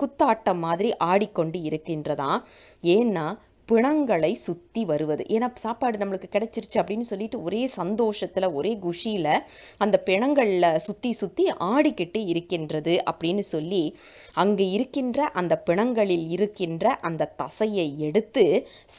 [SPEAKER 1] குத்தாட்டம் மாதிரி ஆடிக்கொண்டு இருக்கின்றதாம். ஏன்னா பிணங்களை சுற்றி வருவது. ஏன்னா சாப்பாடு நம்மளுக்கு கிடைச்சிருச்சு அப்படின்னு சொல்லிட்டு ஒரே சந்தோஷத்தில் ஒரே குஷியில் அந்த பிணங்களில் சுற்றி சுற்றி ஆடிக்கிட்டு இருக்கின்றது அப்படின்னு சொல்லி அங்கு இருக்கின்ற அந்த பிணங்களில் இருக்கின்ற அந்த தசையை எடுத்து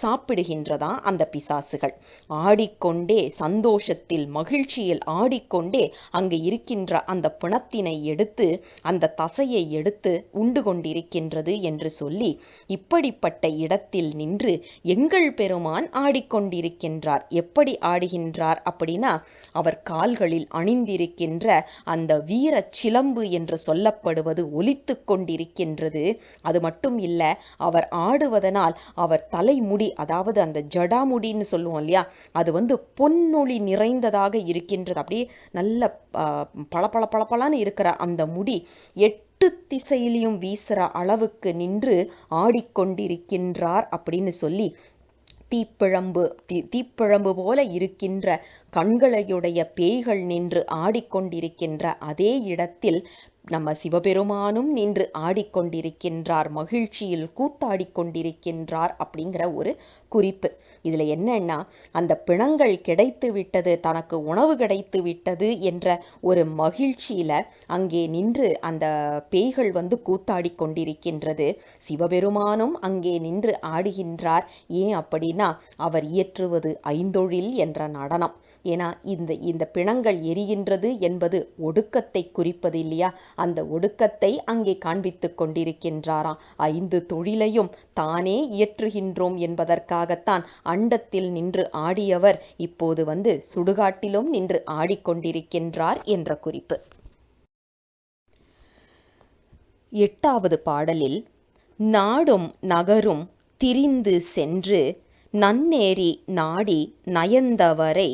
[SPEAKER 1] சாப்பிடுகின்றதாம் அந்த பிசாசுகள். ஆடிக்கொண்டே சந்தோஷத்தில் மகிழ்ச்சியில் ஆடிக்கொண்டே அங்கு இருக்கின்ற அந்த பிணத்தினை எடுத்து அந்த தசையை எடுத்து உண்டு கொண்டிருக்கின்றது என்று சொல்லி இப்படிப்பட்ட இடத்தில் நின்று எங்கள் பெருமான் ஆடிக்கொண்டிருக்கின்றார். எப்படி ஆடுகின்றார் அப்படின்னா அவர் கால்களில் அணிந்திருக்கின்ற அந்த வீர சிலம்பு என்று சொல்லப்படுவது ஒலித்து கொண்டிருக்கின்றது. அது மட்டும் இல்ல, அவர் ஆடுவதனால் அவர் தலைமுடி, அதாவது அந்த ஜடாமுடின்னு சொல்லுவோம் இல்லையா, அது பொன்னொளி நிறைந்ததாக இருக்கின்றது. அப்படியே நல்ல பளபளன்னு இருக்கிற அந்த முடி 8 திசையிலையும் வீசுற அளவுக்கு நின்று ஆடிக்கொண்டிருக்கின்றார் அப்படின்னு சொல்லி தீப்பிழம்பு போல இருக்கின்ற கண்களையுடைய பேய்கள் நின்று ஆடிக்கொண்டிருக்கின்ற அதே இடத்தில் நம்ம சிவபெருமானும் நின்று ஆடிக்கொண்டிருக்கின்றார், மகிழ்ச்சியில் கூத்தாடிக்கொண்டிருக்கின்றார் அப்படிங்கிற ஒரு குறிப்பு. இதுல என்னன்னா அந்த பிணங்கள் கிடைத்து விட்டது, தனக்கு உணவு கிடைத்து விட்டது என்ற ஒரு மகிழ்ச்சியில அங்கே நின்று அந்த பேய்கள் கூத்தாடி கொண்டிருக்கின்றது. சிவபெருமானும் அங்கே நின்று ஆடுகின்றார். ஏன் அப்படின்னா அவர் இயற்றுவது ஐந்தொழில் என்ற நடனம். ஏன்னா இந்த பிணங்கள் எரிகின்றது என்பது ஒடுக்கத்தை குறிப்பது இல்லையா, அந்த ஒடுக்கத்தை அங்கே காண்பித்துக் கொண்டிருக்கின்றாராம். 5 தொழிலையும் தானே இயற்றுகின்றோம் என்பதற்காகத்தான் அண்டத்தில் நின்று ஆடியவர் இப்போது சுடுகாட்டிலும் நின்று ஆடிக்கொண்டிருக்கின்றார் என்ற குறிப்பு. 8வது பாடலில் நாடும் நகரும் திரிந்து சென்று நன்னேரி நாடி நயந்தவரை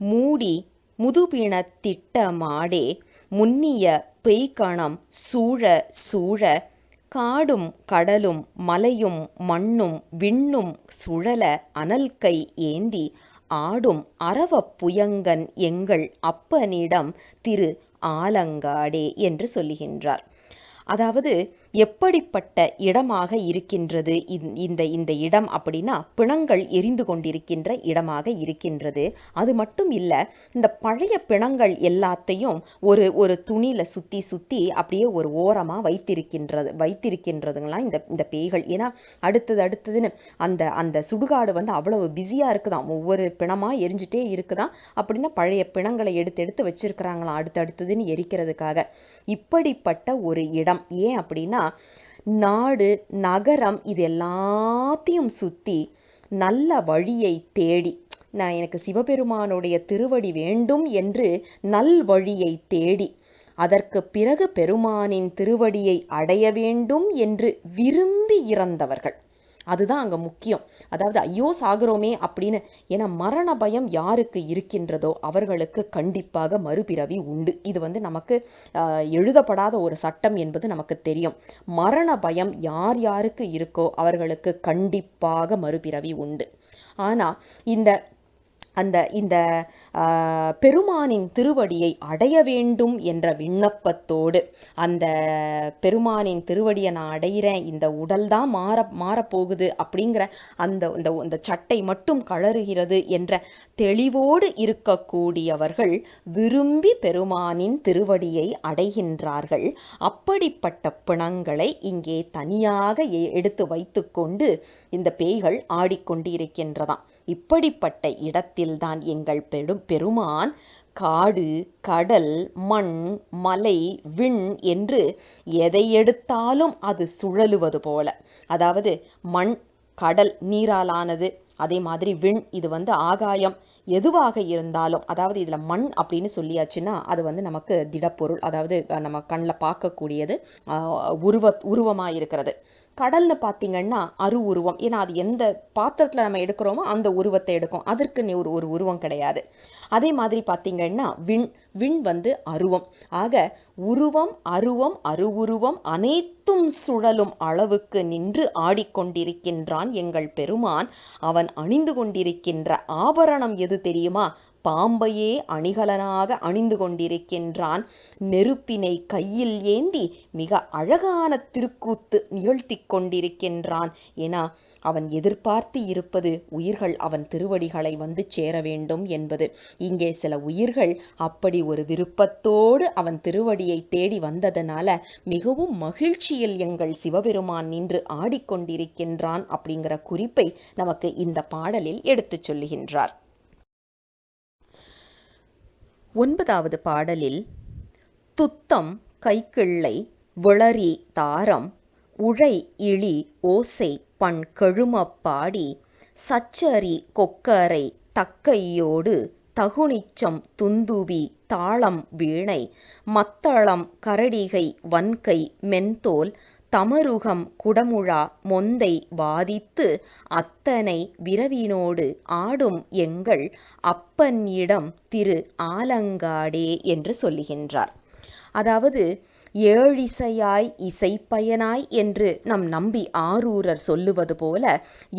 [SPEAKER 1] மூடி முதுபிணத்திட்ட மாடே முன்னிய பெய்கணம் சூழ சூழ காடும் கடலும் மலையும் மண்ணும் விண்ணும் சுழல அனல்கை ஏந்தி ஆடும் அரவப் புயங்கன் எங்கள் அப்பனிடம் திரு ஆலங்காடே என்று சொல்லுகின்றார். அதாவது எப்படிப்பட்ட இடமாக இருக்கின்றது இந்த இடம் அப்படின்னா பிணங்கள் எரிந்து கொண்டிருக்கின்ற இடமாக இருக்கின்றது. அது மட்டும் இல்ல, இந்த பழைய பிணங்கள் எல்லாத்தையும் ஒரு துணியில சுத்தி சுத்தி அப்படியே ஒரு ஓரமா வைத்திருக்கின்றதுங்களாம் இந்த பேய்கள். ஏன்னா அடுத்ததுன்னு அந்த சுடுகாடு அவ்வளவு பிஸியா இருக்குதாம், ஒவ்வொரு பிணமா எரிஞ்சுட்டே இருக்குதாம். அப்படின்னா பழைய பிணங்களை எடுத்து வச்சிருக்கிறாங்களாம் அடுத்ததுன்னு எரிக்கிறதுக்காக. இப்படிப்பட்ட ஒரு இடம். ஏன் அப்படின்னா நாடு நகரம் இது எல்லாத்தையும் சுத்தி நல்ல வழியை தேடி, எனக்கு சிவபெருமானுடைய திருவடி வேண்டும் என்று நல் வழியை தேடி அதற்கு பிறகு பெருமானின் திருவடியை அடைய வேண்டும் என்று விரும்பி இறந்தவர்கள். அதுதான் அங்க முக்கியம். அதாவது ஐயோ சாகுறோமே அப்படின்னு, ஏன்னா மரண பயம் யாருக்கு இருக்கின்றதோ அவர்களுக்கு கண்டிப்பாக மறுபிறவி உண்டு. இது நமக்கு எழுதப்படாத ஒரு சட்டம் என்பது நமக்கு தெரியும். மரண பயம் யார் யாருக்கு இருக்கோ அவர்களுக்கு கண்டிப்பாக மறுபிறவி உண்டு. ஆனா இந்த பெருமானின் திருவடியை அடைய வேண்டும் என்ற விண்ணப்பத்தோடு, அந்த பெருமானின் திருவடியை நான் அடைகிறேன், இந்த உடல் தான் மாறப்போகுது அப்படிங்கிற அந்த சட்டை மட்டும் கழறுகிறது என்ற தெளிவோடு இருக்கக்கூடியவர்கள் விரும்பி பெருமானின் திருவடியை அடைகின்றார்கள். அப்படிப்பட்ட பிணங்களை இங்கே தனியாக எடுத்து வைத்துக்கொண்டு இந்த பேய்கள் ஆடிக்கொண்டு இருக்கின்றதாம். இப்படிப்பட்ட இடத்தில்தான் எங்கள் பெருமான் காடு, கடல், மண், மலை, விண் என்று எதை எடுத்தாலும் அது சுழலுவது போல. அதாவது மண், கடல் நீராலானது, அதே மாதிரி விண் இது ஆகாயம், எதுவாக இருந்தாலும், அதாவது இதுல மண் அப்படின்னு சொல்லியாச்சுன்னா அது நமக்கு திடப்பொருள், அதாவது நம்ம கண்ணில் பார்க்கக்கூடியது, உருவமா இருக்கிறது. கடல்னு பார்த்தீங்கன்னா உருவம், ஏன்னா அது எந்த பாத்திரத்தில் நம்ம எடுக்கிறோமோ அந்த உருவத்தை எடுக்கும், அதற்கு ஒரு உருவம் கிடையாது. அதே மாதிரி பார்த்தீங்கன்னா விண் அருவம். ஆக உருவம், அருவம், அருவுருவம் அனைத்தும் சுழலும் அளவுக்கு நின்று ஆடிக்கொண்டிருக்கின்றான் எங்கள் பெருமான். அவன் அணிந்து கொண்டிருக்கின்ற ஆபரணம் எது தெரியுமா? பாம்பையே அணிகலனாக அணிந்து கொண்டிருக்கின்றான். நெருப்பினை கையில் ஏந்தி மிக அழகான திருக்கூத்து நிகழ்த்தி கொண்டிருக்கின்றான். ஏன்னா அவன் எதிர்பார்த்து இருப்பது உயிர்கள் அவன் திருவடிகளை சேர வேண்டும் என்பது. இங்கே சில உயிர்கள் அப்படி ஒரு விருப்பத்தோடு அவன் திருவடியை தேடி வந்ததனால மிகவும் மகிழ்ச்சியில் எங்கள் சிவபெருமான் நின்று ஆடிக்கொண்டிருக்கின்றான் அப்படிங்கிற குறிப்பை நமக்கு இந்த பாடலில் எடுத்துச் சொல்லுகின்றார். 9வது பாடலில் துத்தம் கைக்கிள்ளை விளரி தாரம் உழை இழி ஓசை பண் கெழுமப் பாடி சச்சரி கொக்கரை தக்கையோடு தகுனிச்சம் துந்துபி தாளம் வீணை மத்தளம் கரடிகை வன்கை மென்தோல் தமருகம் குடமுழா மொந்தை வாதித்து அத்தனை விரவினோடு ஆடும் எங்கள் அப்பன் இடம் திரு ஆலங்காடே என்று சொல்லுகின்றார். அதாவது ஏழிசையாய் இசைப்பயனாய் என்று நம் நம்பி ஆரூரர் சொல்லுவது போல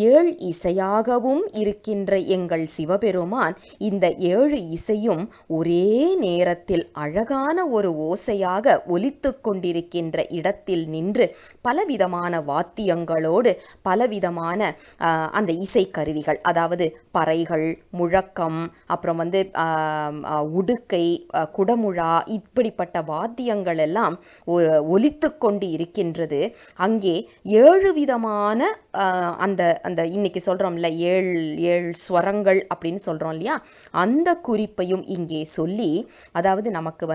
[SPEAKER 1] ஏழு இசையாகவும் இருக்கின்ற எங்கள் சிவபெருமான் இந்த 7 இசையும் ஒரே நேரத்தில் அழகான ஒரு ஓசையாக ஒலித்து கொண்டிருக்கின்ற இடத்தில் நின்று பலவிதமான வாத்தியங்களோடு பலவிதமான அந்த இசை கருவிகள், அதாவது பறைகள், முழக்கம், அப்புறம் உடுக்கை, குடமுழா, இப்படிப்பட்ட வாத்தியங்கள் எல்லாம் ஒலித்து கொண்டு இருக்கின்றது. அங்கே 7 விதமான அந்த இன்னைக்கு சொல்றோம்ல 7 ஸ்வரங்கள் அப்படின்னு சொல்றோம் இல்லையா, அந்த குறிப்பையும் இங்கே சொல்லி, அதாவது நமக்கு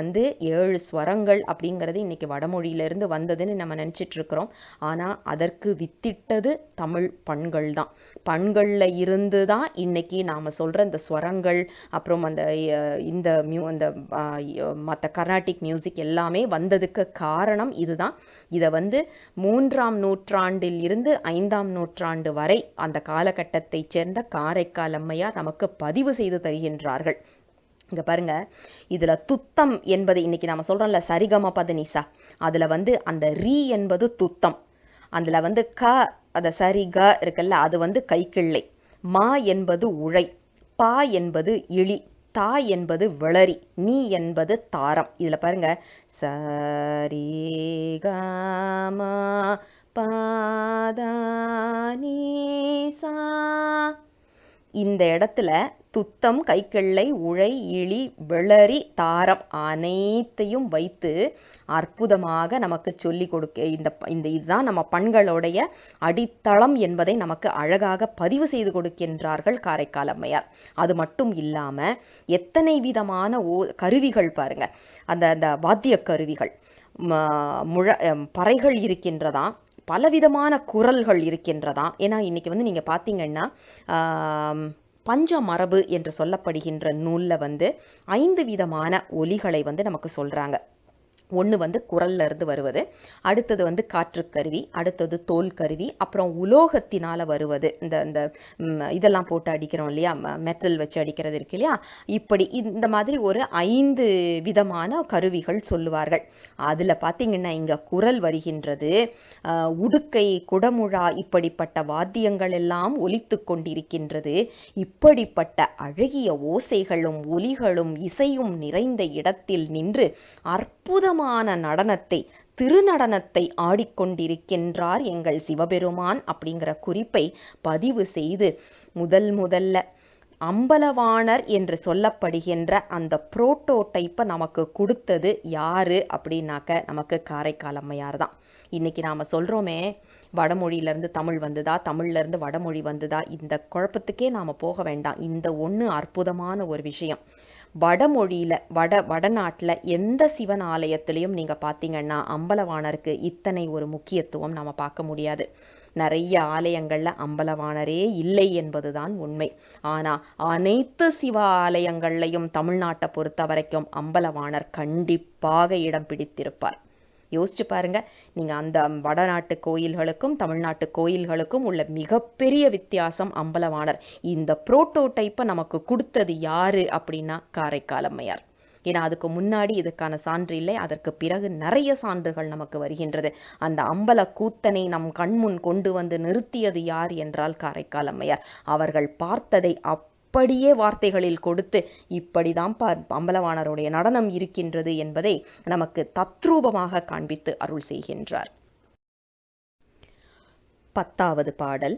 [SPEAKER 1] 7 ஸ்வரங்கள் அப்படிங்கிறது இன்னைக்கு வடமொழியிலிருந்து வந்ததுன்னு நம்ம நினைச்சிட்டு இருக்கிறோம். ஆனா அதற்கு வித்திட்டது தமிழ் பண்கள் தான். பண்கள்ல இருந்து தான் இன்னைக்கு நாம சொல்ற இந்த ஸ்வரங்கள், அப்புறம் இந்த மற்ற கர்நாடிக் மியூசிக் எல்லாமே வந்ததுக்கு காரணம் இதுதான். இதை 3ஆம் நூற்றாண்டில் இருந்து 5ஆம் நூற்றாண்டு வரை அந்த காலகட்டத்தைச் சேர்ந்த காரைக்கால் அம்மையார் நமக்கு பதிவு செய்து தருகின்றார்கள். இங்க பாருங்க, இதுல துத்தம் என்பது இன்னைக்கு நாம சொல்றோம்ல சரிகம பதனிசா, அதுல அந்த ரீ என்பது துத்தம், அதுல க அத சரி க இருக்குல்ல அது கைக்கிள்ளை, மா என்பது உழை, பா என்பது இழி, தா என்பது விளரி, நீ என்பது தாரம். இதுல பாருங்க சரி கம பத நீ சா, இந்த இடத்துல துத்தம், கைக்கிள்ளை, உழை, இழி, விளரி, தாரம் அனைத்தையும் வைத்து அற்புதமாக நமக்கு சொல்லி கொடுக்க இதுதான் நம்ம பண்களுடைய அடித்தளம் என்பதை நமக்கு அழகாக பதிவு செய்து கொடுக்கின்றார்கள் காரைக்கால் அம்மையார். அது மட்டும் இல்லாம எத்தனை விதமான கருவிகள் பாருங்க, அந்த வாத்திய கருவிகள், பறைகள் இருக்கின்றதாம், பலவிதமான குரல்கள் இருக்கின்றதாம். ஏன்னா இன்னைக்கு நீங்க பாத்தீங்கன்னா பஞ்ச மரபு என்று சொல்லப்படுகின்ற நூல்ல 5 விதமான ஒலிகளை நமக்கு சொல்றாங்க. ஒன்று குரல்ல இருந்து வருவது, அடுத்தது காற்று கருவி, அடுத்தது தோல் கருவி, அப்புறம் உலோகத்தினால வருவது, இந்த இதெல்லாம் போட்டு அடிக்கிறோம் இல்லையா, மெட்டல் வச்சு அடிக்கிறது இருக்கு இல்லையா, இப்படி இந்த மாதிரி ஒரு 5 விதமான கருவிகள் சொல்லுவார்கள். அதுல பார்த்தீங்கன்னா இங்க குரல் வருகின்றது, உடுக்கை, குடமுழா, இப்படிப்பட்ட வாத்தியங்கள் எல்லாம் ஒலித்து கொண்டிருக்கின்றது. இப்படிப்பட்ட அழகிய ஓசைகளும் ஒலிகளும் இசையும் நிறைந்த இடத்தில் நின்று அற்புதமான நடனத்தை, திருநடனத்தை ஆடிக்கொண்டிருக்கின்றார் எங்கள் சிவபெருமான் அப்படிங்கிற குறிப்பை பதிவு செய்து முதல்ல அம்பலவாணர் என்று சொல்லப்படுகின்ற அந்த புரோட்டோடைப்பை நமக்கு கொடுத்தது யாரு அப்படின்னாக்க நமக்கு காரைக்கால் அம்மையார் தான். இன்னைக்கு நாம சொல்றோமே வடமொழியிலிருந்து தமிழ் வந்ததா, தமிழ்ல இருந்து வடமொழி வந்ததா, இந்த குழப்பத்துக்கே நாம போக வேண்டாம். இந்த ஒண்ணு அற்புதமான ஒரு விஷயம். வடமொழியில வடநாட்டில் எந்த சிவன் ஆலயத்திலையும் நீங்க பார்த்தீங்கன்னா அம்பலவாணருக்கு இத்தனை ஒரு முக்கியத்துவம் நாம பார்க்க முடியாது. நிறைய ஆலயங்கள்ல அம்பலவாணரே இல்லை என்பதுதான் உண்மை. ஆனா அனைத்து சிவ ஆலயங்கள்லையும் தமிழ்நாட்டை பொறுத்த வரைக்கும் அம்பலவாணர் கண்டிப்பாக இடம் பிடித்திருப்பார். யோசிச்சு பாருங்க, நீங்க அந்த வடநாட்டு கோயில்களுக்கும் தமிழ்நாட்டு கோயில்களுக்கும் உள்ள மிகப்பெரிய வித்தியாசம் அம்பலவாணர். இந்த புரோட்டோடைப்பை நமக்கு கொடுத்தது யாரு அப்படின்னா காரைக்கால் அம்மையார். ஏன்னா அதுக்கு முன்னாடி இதுக்கான சான்று இல்லை, அதற்கு பிறகு நிறைய சான்றுகள் நமக்கு வருகின்றது. அந்த அம்பல கூத்தனை நம் கண்முன் கொண்டு வந்து நிறுத்தியது யார் என்றால் காரைக்கால் அம்மையார். அவர்கள் பார்த்ததை அப்படியே வார்த்தைகளில் கொடுத்து இப்படிதான் அம்பலவாணருடைய நடனம் இருக்கின்றது என்பதை நமக்கு தத்ரூபமாக காண்பித்து அருள் செய்கின்றார். 10வது பாடல்.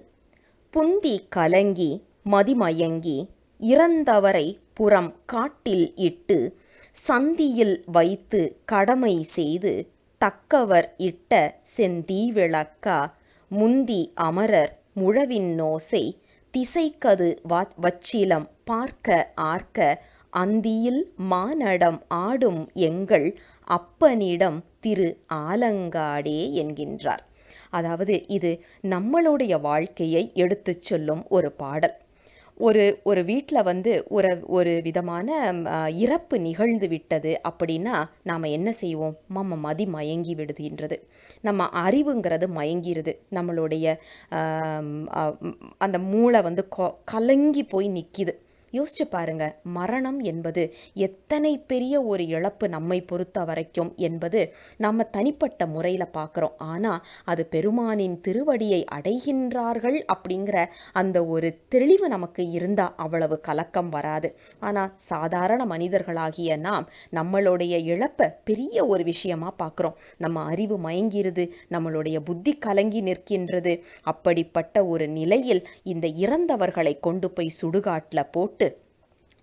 [SPEAKER 1] புந்தி கலங்கி மதிமயங்கி இறந்தவரை புறம் காட்டில் இட்டு சந்தியில் வைத்து கடமை செய்து தக்கவர் இட்ட செந்தீவிளக்கா முந்தி அமரர் முழவின் நோசை திசைக்கது வச்சிலம் பார்க்க ஆர்க்க அந்தியில் மானடம் ஆடும் எங்கள் அப்பனிடம் திரு ஆலங்காடே என்கின்றார். அதாவது இது நம்மளுடைய வாழ்க்கையை எடுத்துச் சொல்லும் ஒரு பாடல். ஒரு வீட்டில் ஒரு விதமான இறப்பு நிகழ்ந்து விட்டது அப்படின்னா நாம் என்ன செய்வோம்? நம்ம மதி மயங்கி விடுகின்றது, நம்ம அறிவுங்கிறது மயங்கிடுது, நம்மளுடைய அந்த மூளை கலங்கி போய் நிற்கிது. யோசிச்சு பாருங்க, மரணம் என்பது எத்தனை பெரிய ஒரு இழப்பு நம்மை பொறுத்த வரைக்கும் என்பது நம்ம தனிப்பட்ட முறையில் பார்க்குறோம். ஆனால் அது பெருமானின் திருவடியை அடைகின்றார்கள் அப்படிங்கிற அந்த ஒரு தெளிவு நமக்கு இருந்தால் அவ்வளவு கலக்கம் வராது. ஆனால் சாதாரண மனிதர்களாகிய நாம் நம்மளுடைய இழப்பை பெரிய ஒரு விஷயமா பார்க்குறோம். நம்ம அறிவு மயங்கிருது, நம்மளுடைய புத்தி கலங்கி நிற்கின்றது. அப்படிப்பட்ட ஒரு நிலையில் இந்த இறந்தவர்களை கொண்டு போய் சுடுகாட்டில் போட்டு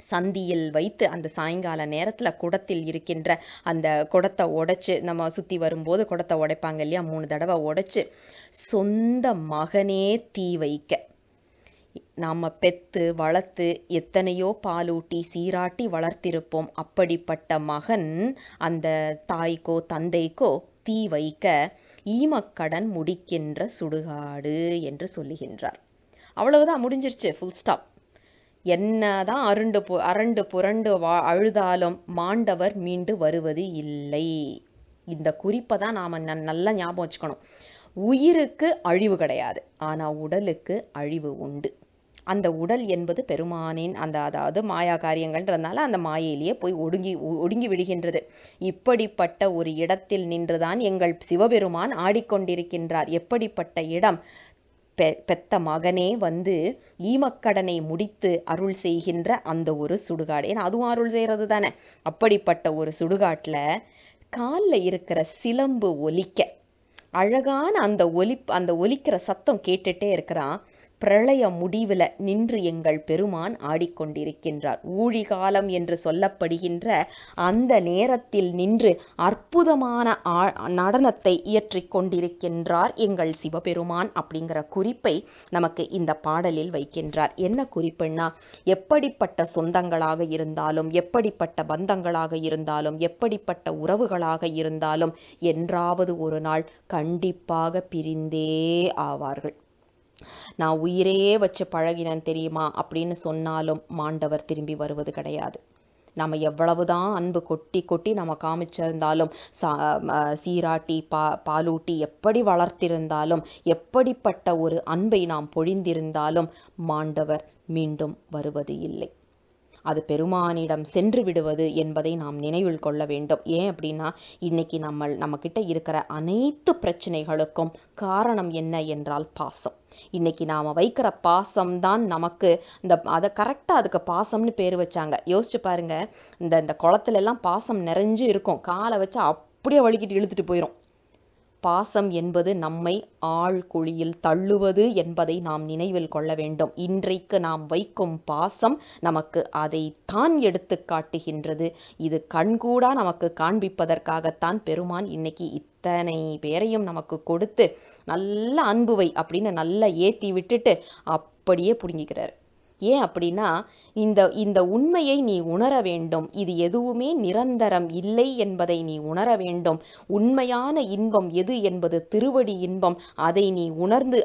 [SPEAKER 1] சந்தியில் வைத்து அந்த சாயங்கால நேரத்தில் குடத்தில் இருக்கின்ற அந்த குடத்தை உடைச்சு, நம்ம சுற்றி வரும்போது குடத்தை உடைப்பாங்க இல்லையா, 3 தடவை உடைச்சு சொந்த மகனே தீ வைக்க, நாம் பெத்து வளர்த்து எத்தனையோ பாலூட்டி சீராட்டி வளர்த்திருப்போம். அப்படிப்பட்ட மகன் அந்த தாய்க்கோ தந்தைக்கோ தீ வைக்க ஈமக்கடன் முடிக்கின்ற சுடுகாடு என்று சொல்லுகின்றார். அவ்வளவுதான், முடிஞ்சிருச்சு, ஃபுல் ஸ்டாப். என்னதான் அரண்டு புரண்டு அழுதாலும் மாண்டவர் மீண்டு வருவது இல்லை. இந்த குறிப்பை தான் நாம் நல்லா ஞாபகம் வச்சுக்கணும். உயிருக்கு அழிவு கிடையாது, ஆனால் உடலுக்கு அழிவு உண்டு. அந்த உடல் என்பது பெருமானின் அதாவது மாயா காரியங்கள்ன்றதுனால அந்த மாயையிலேயே போய் ஒடுங்கி விடுகின்றது. இப்படிப்பட்ட ஒரு இடத்தில் நின்றுதான் எங்கள் சிவபெருமான் ஆடிக்கொண்டிருக்கின்றார். எப்படிப்பட்ட இடம்? பெத்த மகனே ஈமக்கடனை முடித்து அருள் செய்கின்ற அந்த ஒரு சுடுகாடு. ஏன்னா அதுவும் அருள் செய்கிறது தானே. அப்படிப்பட்ட ஒரு சுடுகாட்டில் காலில் இருக்கிற சிலம்பு ஒலிக்க, அழகான அந்த ஒலிக்கிற சத்தம் கேட்டுட்டே இருக்கிறான். பிரளய முடிவில் நின்று எங்கள் பெருமான் ஆடிக்கொண்டிருக்கின்றார். ஊழிகாலம் என்று சொல்லப்படுகின்ற அந்த நேரத்தில் நின்று அற்புதமான நடனத்தை இயற்றிக் கொண்டிருக்கின்றார் எங்கள் சிவபெருமான் அப்படிங்கிற குறிப்பை நமக்கு இந்த பாடலில் வைக்கின்றார். என்ன குறிப்புன்னா, எப்படிப்பட்ட சொந்தங்களாக இருந்தாலும், எப்படிப்பட்ட பந்தங்களாக இருந்தாலும், எப்படிப்பட்ட உறவுகளாக இருந்தாலும் என்றாவது ஒரு நாள் கண்டிப்பாக பிரிந்தே ஆவார்கள். நான் உயிரே வச்சு பழகினேன் தெரியுமா அப்படின்னு சொன்னாலும் மாண்டவர் திரும்பி வருவது கிடையாது. நம்ம எவ்வளவுதான் அன்பு கொட்டி நம்ம காமிச்சிருந்தாலும், சீராட்டி பாலூட்டி எப்படி வளர்த்திருந்தாலும், எப்படிப்பட்ட ஒரு அன்பை நாம் பொழிந்திருந்தாலும் மாண்டவர் மீண்டும் வருவது இல்லை. அது பெருமானிடம் சென்று விடுவது என்பதை நாம் நினைவில் கொள்ள வேண்டும். ஏன் அப்படின்னா, இன்னைக்கு நம்ம கிட்ட இருக்கிற அனைத்து பிரச்சனைகளுக்கும் காரணம் என்ன என்றால் பாசம். இன்னைக்கு நாம வைக்கிற பாசம் தான் நமக்கு அதை கரெக்டா அதுக்கு பாசம்னு பேர் வச்சாங்க. யோசிச்சு பாருங்க, இந்த குளத்துல எல்லாம் பாசம் நிறைஞ்சு இருக்கும், காலை வச்சு அப்படியே வழுக்கிட்டு இழுத்துட்டு போயிடும். பாசம் என்பது நம்மை ஆழ்குழியில் தள்ளுவது என்பதை நாம் நினைவில் கொள்ள வேண்டும். இன்றைக்கு நாம் வைக்கும் பாசம் நமக்கு அதைத்தான் எடுத்து காட்டுகின்றது. இது கண்கூடா நமக்கு காண்பிப்பதற்காகத்தான் பெருமான் இன்னைக்கு இத்தனை பேரையும் நமக்கு கொடுத்து நல்ல அன்புவை அப்படின்னு நல்லா ஏத்தி விட்டுட்டு அப்படியே புடுங்கிக்கிறார். ஏன் அப்படின்னா, இந்த இந்த உண்மையை நீ உணர வேண்டும். இது எதுவுமே நிரந்தரம் இல்லை என்பதை நீ உணர வேண்டும். உண்மையான இன்பம் எது என்பது திருவடி இன்பம். அதை நீ உணர்ந்து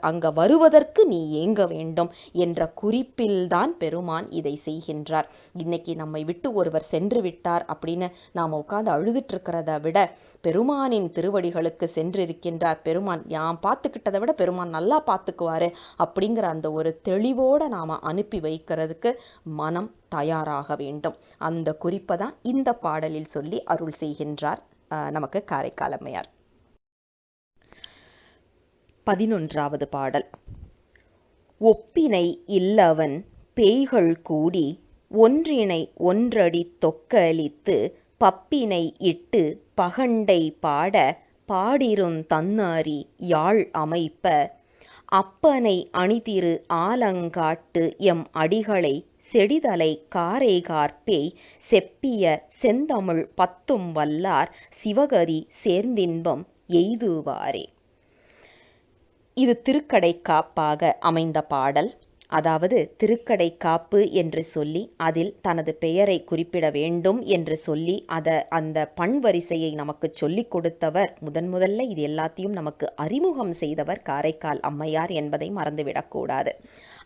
[SPEAKER 1] அங்க வருவதற்கு நீ ஏங்க வேண்டும் என்ற குறிப்பில்தான் பெருமான் இதை செய்கின்றார். இன்னைக்கு நம்மை விட்டு ஒருவர் சென்று விட்டார் அப்படின்னு நாம உட்கார்ந்து அழுதுட்டு இருக்கிறத விட, பெருமானின் திருவடிகளுக்கு சென்றிருக்கின்றார். பெருமான் யாம் பார்த்துக்கிட்டதை விட பெருமான் நல்லா பார்த்துக்குவாரு அப்படிங்கிற அந்த ஒரு தெளிவோட நாம அனுப்பி வைக்கிறதுக்கு மனம் தயாராக வேண்டும். அந்த குறிப்பை தான் இந்த பாடலில் சொல்லி அருள் செய்கின்றார் நமக்கு காரைக்கால் அம்மையார். 11வது பாடல். ஒப்பினை இல்லவன் பேய்கள் கூடி ஒன்றினை ஒன்றடி தொக்கலித்து பப்பினை இட்டு பகண்டை பாட பாடிருந் தன்னாரி யாழ் அமைப்ப அப்பனை அணிதிரு ஆலங்காட்டு எம் அடிகளை செடிதலை காரைகார்பேய் செப்பிய செந்தமிழ் பத்தும் வல்லார் சிவகதி சேர்ந்தின்பம் எய்துவாரே. இது திருக்கடைக்காப்பாக அமைந்த பாடல். அதாவது திருக்கடைக்காப்பு என்று சொல்லி அதில் தனது பெயரை குறிப்பிட வேண்டும் என்று சொல்லி அந்த பண்வரிசையை நமக்கு சொல்லிக் கொடுத்தவர், முதல்ல இது எல்லாத்தையும் நமக்கு அறிமுகம் செய்தவர் காரைக்கால் அம்மையார் என்பதை மறந்துவிடக்கூடாது.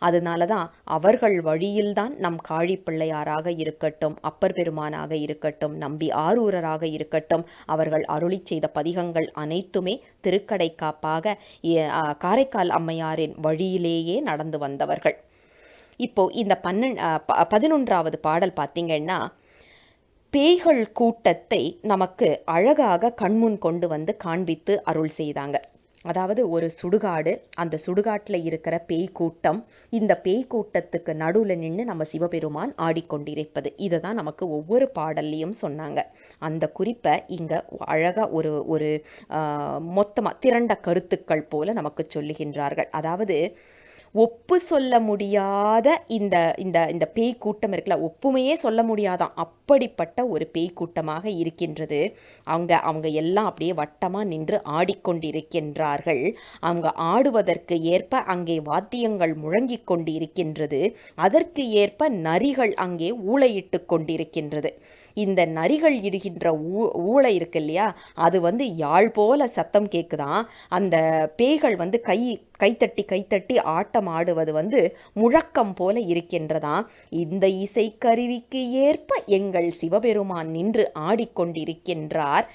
[SPEAKER 1] அதனாலதான் அவர்கள் வழியில்தான் நம் காழிப்பிள்ளையாராக இருக்கட்டும், அப்பர் பெருமானாக இருக்கட்டும், நம்பி ஆரூரராக இருக்கட்டும், அவர்கள் அருளி செய்த பதிகங்கள் அனைத்துமே திருக்கடைக்காப்பாக காரைக்கால் அம்மையாரின் வழியிலேயே நடந்து வந்தவர்கள். இப்போ இந்த 11வது பாடல் பார்த்தீங்கன்னா, பேய்கள் கூட்டத்தை நமக்கு அழகாக கண்முன் கொண்டு வந்து காண்பித்து அருள் செய்தாங்க. அதாவது ஒரு சுடுகாடு, அந்த சுடுகாட்டில் இருக்கிற பேய் கூட்டம், இந்த பேய் கூட்டத்துக்கு நடுவில் நின்று நம்ம சிவபெருமான் ஆடிக்கொண்டிருப்பது, இதை தான் நமக்கு ஒவ்வொரு பாடல்லையும் சொன்னாங்க. அந்த குறிப்பை இங்கே அழகாக ஒரு மொத்தமாக திரண்ட கருத்துக்கள் போல நமக்கு சொல்லுகின்றார்கள். அதாவது ஒப்பு சொல்ல முடியாத இந்த இந்த இந்த பேய் கூட்டம் இருக்குல்ல, ஒப்புமையே சொல்ல முடியாதான், அப்படிப்பட்ட ஒரு பேய் கூட்டமாக இருக்கின்றது. அவங்க எல்லாம் அப்படியே வட்டமாக நின்று ஆடிக்கொண்டிருக்கின்றார்கள். அவங்க ஆடுவதற்கு ஏற்ப அங்கே வாத்தியங்கள் முழங்கிக் கொண்டிருக்கின்றது. அதற்கு ஏற்ப நரிகள் அங்கே ஊளையிட்டு கொண்டிருக்கின்றது. இந்த நரிகள் இடுகின்ற ஊளை இருக்கு இல்லையா, அது யாழ் போல சத்தம் கேட்குதான். அந்த பேய்கள் கைத்தட்டி ஆட்டம் ஆடுவது முழக்கம் போல இருக்கின்றதாம். இந்த இசைக்கருவிக்கு ஏற்ப எங்கள் சிவபெருமான் நின்று ஆடிக்கொண்டிருக்கின்றார்.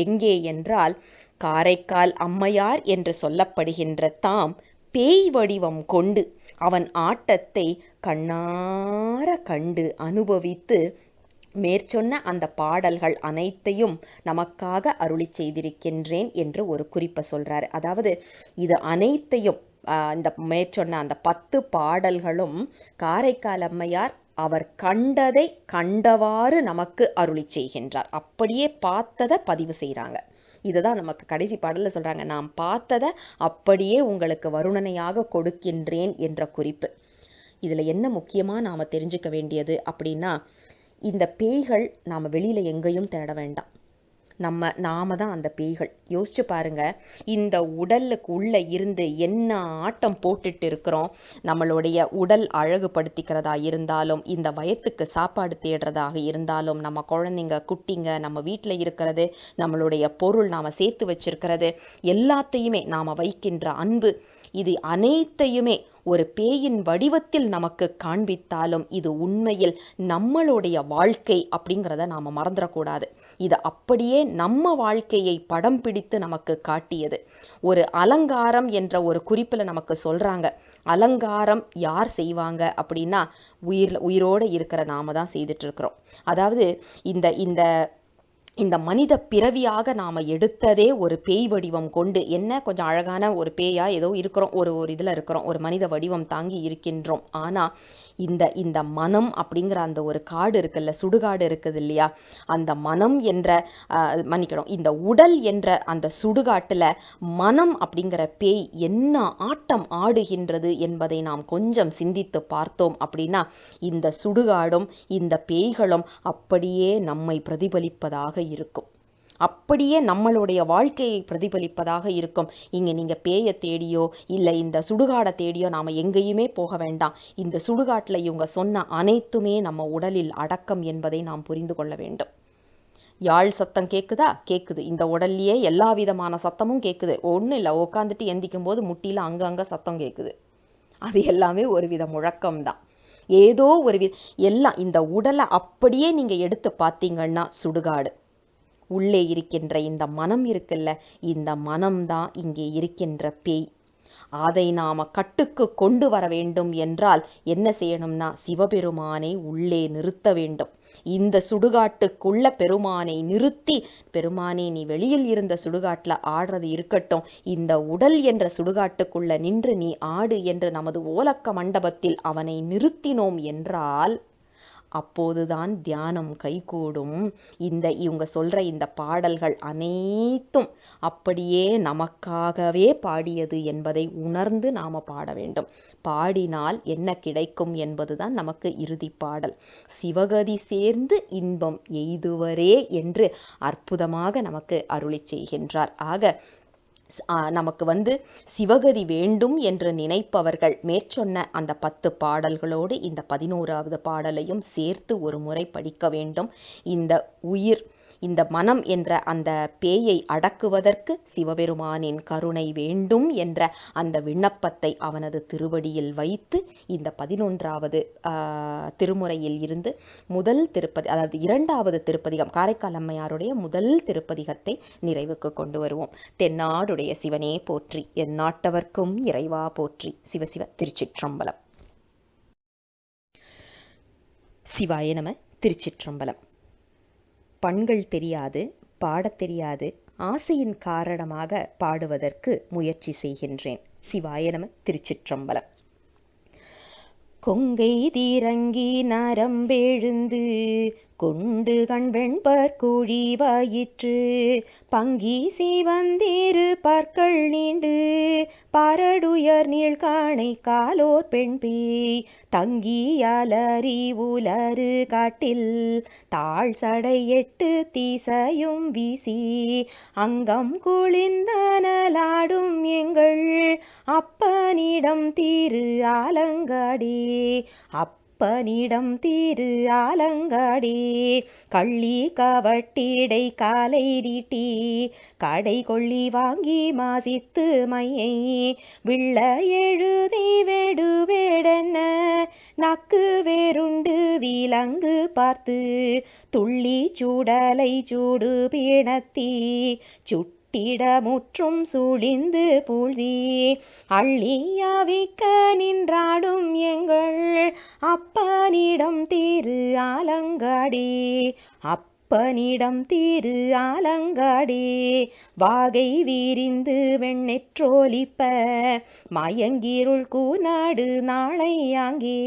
[SPEAKER 1] எங்கே என்றால், காரைக்கால் அம்மையார் என்று சொல்லப்படுகின்ற தாம் பேய் வடிவம் கொண்டு அவன் ஆட்டத்தை கண்ணார கண்டு அனுபவித்து மேற்சொன்ன அந்த பாடல்கள் அனைத்தையும் நமக்காக அருளி செய்திருக்கின்றேன் என்று ஒரு குறிப்பை சொல்றாரு. அதாவது இது அனைத்தையும் இந்த மேற்சொன்ன அந்த 10 பாடல்களும் காரைக்கால் அம்மையார் அவர் கண்டதை கண்டவாறு நமக்கு அருளி செய்கின்றார். அப்படியே பார்த்ததை பதிவு செய்கிறாங்க. இதுதான் நமக்கு கடைசி பாடல்ல சொல்றாங்க, நான் பார்த்ததை அப்படியே உங்களுக்கு வருணனையாக கொடுக்கின்றேன் என்ற குறிப்பு. இதுல என்ன முக்கியமா நாம தெரிஞ்சுக்க வேண்டியது அப்படின்னா, இந்த பேய்கள் நாம் வெளியில் எங்கேயும் தேட வேண்டாம். நாம தான் அந்த பேய்கள். யோசிச்சு பாருங்க, இந்த உடலுக்கு உள்ள இருந்து என்ன ஆட்டம் போட்டுட்டு இருக்கிறோம். நம்மளுடைய உடல் அழகுபடுத்திக்கிறதா இருந்தாலும், இந்த வயத்துக்கு சாப்பாடு தேடுறதாக இருந்தாலும், நம்ம குழந்தைங்க குட்டிங்க நம்ம வீட்டில் இருக்கிறது, நம்மளுடைய பொருள் நாம் சேர்த்து வச்சிருக்கிறது, எல்லாத்தையுமே நாம் வைக்கின்ற அன்பு, இது அனைத்தையுமே ஒரு பேயின் வடிவத்தில் நமக்கு காண்பித்தாலும் இது உண்மையில் நம்மளுடைய வாழ்க்கை அப்படிங்கிறத நாம் மறந்துடக்கூடாது. இது அப்படியே நம்ம வாழ்க்கையை படம் பிடித்து நமக்கு காட்டியது. ஒரு அலங்காரம் என்ற ஒரு குறிப்பில் நமக்கு சொல்கிறாங்க. அலங்காரம் யார் செய்வாங்க அப்படின்னா, உயிரோடு இருக்கிற நாம தான் செய்துட்டு இருக்கிறோம். அதாவது இந்த மனித பிறவியாக நாம் எடுத்ததே ஒரு பேய் வடிவம் கொண்டு, என்ன கொஞ்சம் அழகான ஒரு பேயா ஏதோ இருக்கிறோம், ஒரு இதில் இருக்கிறோம், ஒரு மனித வடிவம் தாங்கி இருக்கின்றோம். ஆனால் இந்த மனம் அப்படிங்கிற அந்த ஒரு காடு இருக்குல்ல, சுடுகாடு இருக்குது இல்லையா, அந்த மனம் என்ற மன்னிக்கணும், இந்த உடல் என்ற அந்த சுடுகாட்டில் மனம் அப்படிங்கிற பேய் என்ன ஆட்டம் ஆடுகின்றது என்பதை நாம் கொஞ்சம் சிந்தித்து பார்த்தோம் அப்படின்னா, இந்த சுடுகாடும் இந்த பேய்களும் அப்படியே நம்மை பிரதிபலிப்பதாக இருக்கும். அப்படியே நம்மளுடைய வாழ்க்கையை பிரதிபலிப்பதாக இருக்கும். இங்க நீங்க பேயை தேடியோ இல்லை இந்த சுடுகாடை தேடியோ நாம எங்கேயுமே போக வேண்டாம். இந்த சுடுகாட்டுல இவங்க சொன்ன அனைத்துமே நம்ம உடலில் அடக்கம் என்பதை நாம் புரிந்து கொள்ள வேண்டும். யாழ் சத்தம் கேக்குதா? கேக்குது. இந்த உடல்லையே எல்லா விதமான சத்தமும் கேக்குது. ஒன்றும் இல்லை, உட்காந்துட்டு எந்திக்கும் போது முட்டியில அங்கங்க சத்தம் கேக்குது. அது எல்லாமே ஒரு வித முழக்கம்தான். ஏதோ ஒரு எல்லாம் இந்த உடலை அப்படியே நீங்க எடுத்து பார்த்தீங்கன்னா சுடுகாடு. உள்ளே இருக்கின்ற இந்த மனம் இருக்குல்ல, இந்த மனம்தான் இங்கே இருக்கின்ற பேய். அதை நாம கட்டுக்கு கொண்டு வர வேண்டும் என்றால் என்ன செய்யணும்னா சிவபெருமானை உள்ளே நிறுத்த வேண்டும். இந்த சுடுகாட்டுக்குள்ள பெருமானை நிறுத்தி, பெருமானே நீ வெளியில் இருந்த சுடுகாட்டுல ஆடுறது இருக்கட்டும், இந்த உடல் என்ற சுடுகாட்டுக்குள்ள நின்று நீ ஆடு என்று நமது ஓலக்க மண்டபத்தில் அவனை நிறுத்தினோம் என்றால் அப்போதுதான் தியானம் கைகூடும். இவங்க சொல்ற இந்த பாடல்கள் அனைத்தும் அப்படியே நமக்காகவே பாடியது என்பதை உணர்ந்து நாம பாட வேண்டும். பாடினால் என்ன கிடைக்கும் என்பதுதான் நமக்கு இறுதி பாடல். சிவகதி சேர்ந்து இன்பம் எய்துவரே என்று அற்புதமாக நமக்கு அருளி செய்கின்றார். ஆக நமக்கு சிவகதி வேண்டும் என்று நினைப்பவர்கள் மேற்சொன்ன அந்த 10 பாடல்களோடு இந்த 11வது பாடலையும் சேர்த்து ஒரு முறை படிக்க வேண்டும். இந்த உயிர், இந்த மனம் என்ற அந்த பேயை அடக்குவதற்கு சிவபெருமானின் கருணை வேண்டும் என்ற அந்த விண்ணப்பத்தை அவனது திருவடியில் வைத்து இந்த 11வது திருமுறையில் இருந்து முதல் திருப்பதி, அதாவது 2வது திருப்பதிகம், காரைக்கால் அம்மையாருடைய முதல் திருப்பதிகத்தை நிறைவுக்கு கொண்டு வருவோம். தென்னாடுடைய சிவனே போற்றி, எந்நாட்டவர்க்கும் இறைவா போற்றி. சிவசிவ. திருச்சிற்றம்பலம். சிவாய நம. திருச்சிற்றம்பலம். பண்கள் தெரியாது, பாடத் தெரியாது, ஆசையின் காரணமாக பாடுவதற்கு முயற்சி செய்கின்றேன். சிவாய நம. திருச்சிற்றம்பலம். கொங்கை தீரங்கி நரம்பெழுந்து கொண்டு கண்வெண்பர் குழி வாயிற்று பங்கி சிவந்தேறு பற்கள் நீண்டு பாரடுயர் நீழ்காணை காலோர் பெண் பேய் தங்கியாலறி உலறு காட்டில் தாழ் சடை 8 தீசையும் வீசி அங்கம் குளிர்ந்தனலாடும் எங்கள் அப்பனிடம் தீரு ஆலங்காடே. அப்பனிடம் தீரு ஆலங்காடே. கள்ளி கவட்டிடை காலை நீட்டி கடை கொள்ளி வாங்கி மாசித்து மையை விள்ள எழுதி வேடுவேடென்ன நக்கு வேருண்டு விலங்கு பார்த்து துள்ளி சூடலை சூடு பீணத்தி சுட்டிடமுற்றும் சூழிந்து பூழ்தி அள்ளியாவிக்க நின்றாடும் எங்கள் அப்பனிடம் தீரு ஆலங்காடே. அப்பனிடம் தீரு ஆலங்காடே. வாகை வீரிந்து வெண்ணெற்றோலிப்ப மயங்கிருள் கூநாடு நாளை ஆங்கே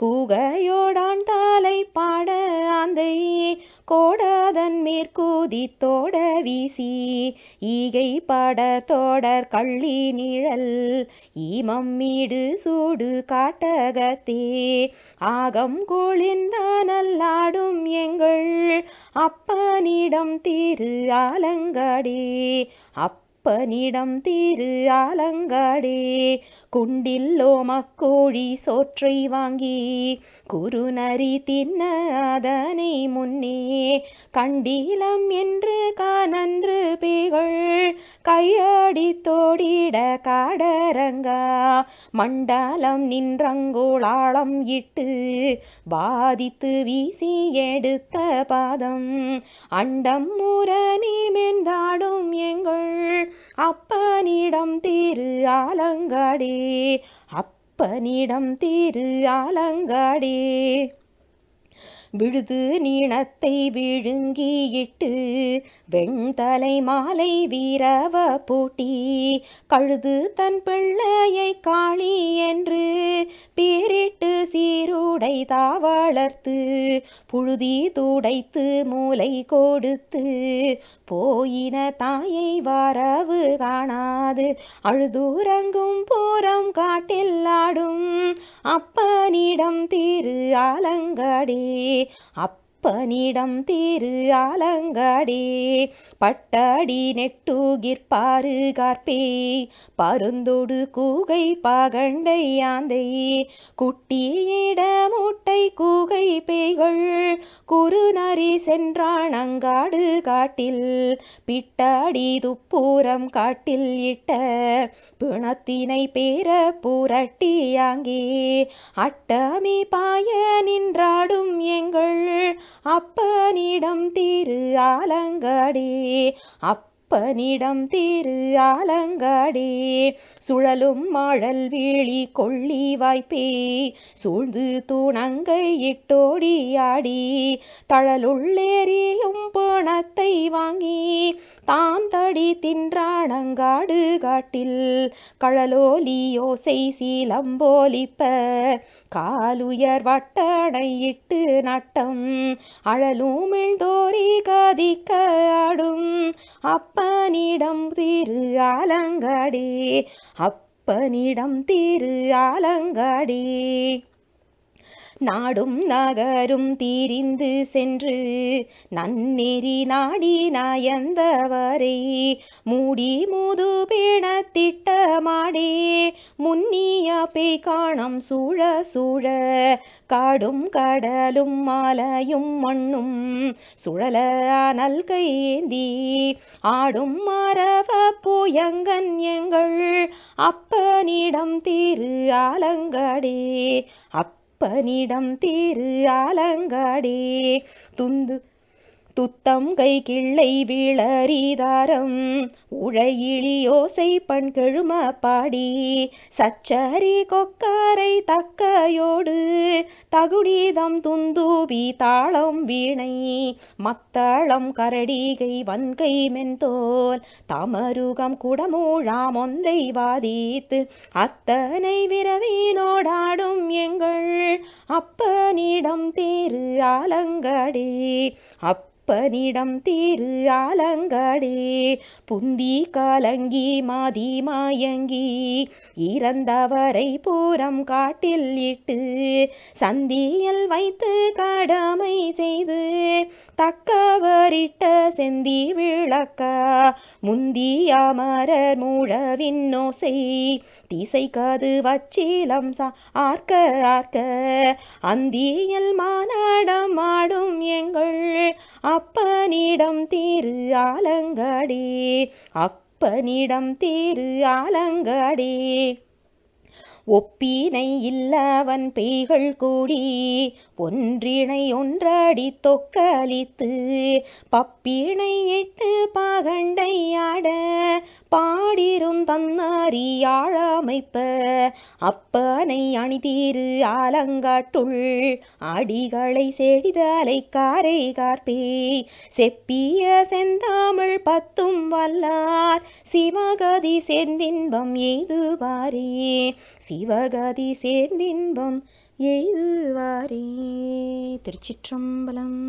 [SPEAKER 1] கூகையோடான் தாலை பாட ஆந்தை கோடாதன் மேற்கூதி தோட வீசி ஈகை பாட தோடர் கள்ளி நிழல் ஈமம் மீடு சூடு காட்டகத்தே ஆகம் குளிர்ந்த நல்லாடும் எங்கள் அப்பனிடம் தீரு ஆலங்காடே. அப்பனிடம் தீரு ஆலங்காடே. குண்டில்லோ மக்கோழி சோற்றை வாங்கி குறுநரி தின்ன அதனை முன்னே கண்டிலம் என்று கானன்று பேய்கள் கையடி தோடிட காடரங்கா மண்டலம் நின்றங்கோளாளம் இட்டு பாதித்து வீசி எடுத்த பாதம் அண்டம் முரணி மென்றாடும் எங்கள் அப்பனிடம் தீரு ஆலங்காடே. அப்பனிடம் தீரு ஆலங்காடே. விழுது நீணத்தை விழுங்கியிட்டு வெண்தலை மாலை வீரவ பூட்டி கழுது தன் பிள்ளையை காளி என்று பேரிட்டு சீருடை தாவளர்த்து புழுதி துடைத்து மூளை கொடுத்து போயின தாயை வரவு காணாது அழுதுறங்கும் பூரம் காட்டில் ஆடும் அப்பனிடம் தீரு ஆலங்காடே. அப்பனிடம் தீரு ஆலங்காடே. பட்டாடி நெட்டுகிற்பாறு கார்பேய் பருந்தொடு கூகை பாகண்டை யாந்தை குட்டியிட முட்டை கூகை பேய்கள் குறுநரி சென்றானங்காடு காட்டில் பிட்டாடி துப்பூரம் காட்டில் இட்ட பிணத்தினை பேர புரட்டியாங்கே அட்டமி பாய நின்றாடும் எங்கள் அப்பனிடம் திரு ஆலங்காடே அப்பனிடம் திரு ஆலங்காடே சுழலும் மாழல் வீழி கொள்ளி வாய்ப்பே சூழ்ந்து தூணங்கை இட்டோடியாடி தழலுள்ளேறியும் பணத்தை வாங்கி தாம் தடி தின்றானங்காடு காட்டில் கழலோலி யோசை சீலம்போலிப்ப காலுயர் வட்டடை இட்டு நட்டம் அழலுமிழ்தோரி கதிக்க ஆடும் அப்பனிடம் திரு ஆலங்காடே அப்பனிடம் திரு ஆலங்காடே நாடும் நகரும் தீரிந்து சென்று நன்னெறி நாடி நாயந்தவரை மூடி முது பிணத்திட்ட மாடே முன்னிய பேய் காணம் சூழ சூழ காடும் கடலும் மாலையும் மண்ணும் சுழல அனல் கையேந்தி ஆடும் மரவ புயங்கன் எங்கள் அப்பனிடம் திரு ஆலங்காடே அப்பனிடம் திரு ஆலங்காடே துத்தம் கை கிள்ளை விளரிதாரம் உழையிழி யோசை பண் கெழும பாடி சச்சரி கொக்கரை தக்கையோடு தகுடிதம் துந்துபி தாளம் வீணை மத்தளம் கரடிகை வன்கை மென்தோல் தமருகம் குடமூழாம் ஒந்தை வாதித்து அத்தனை விரவினோடாடும் எங்கள் அப்பனிடம் திரு ஆலங்காடே அப்பனிடம் திரு ஆலங்காடே புந்தி காலங்கி மாதி மாயங்கி இறந்தவரை பூரம் காட்டில் இட்டு சந்தியில் வைத்து கடமை செய்து தக்கவரிட்ட செந்தி விளக்க முந்தி அமரர் மூழவின் ஓசை திசை கது வச்சிலம் ஆர்க்க ஆர்க்க அந்தியில் மானாடம் ஆடும் எங்கள் அப்பனிடம் திரு ஆலங்காடே அப்பனிடம் திரு ஆலங்காடே ஒப்பினை இல்லவன் பேய்கள் கூடி ஒன்றினை ஒன்றடி தொக்கலித்து பப்பினை இட்டு பாகண்டையாட பாடிரும் தன்னறியாழமைப்ப அப்பனை அணிதீரு ஆலங்காட்டுள் அடிகளை செடிதலை காரை கார்பே செப்பிய செந்தாமிழ் பத்தும் வல்லார் சிவகதி சேர்ந்தின்பம் எய்துவாரே சிவகதி சேர்ந்தின்பம் எய்துவாரே. திருச்சிற்றம்பலம்.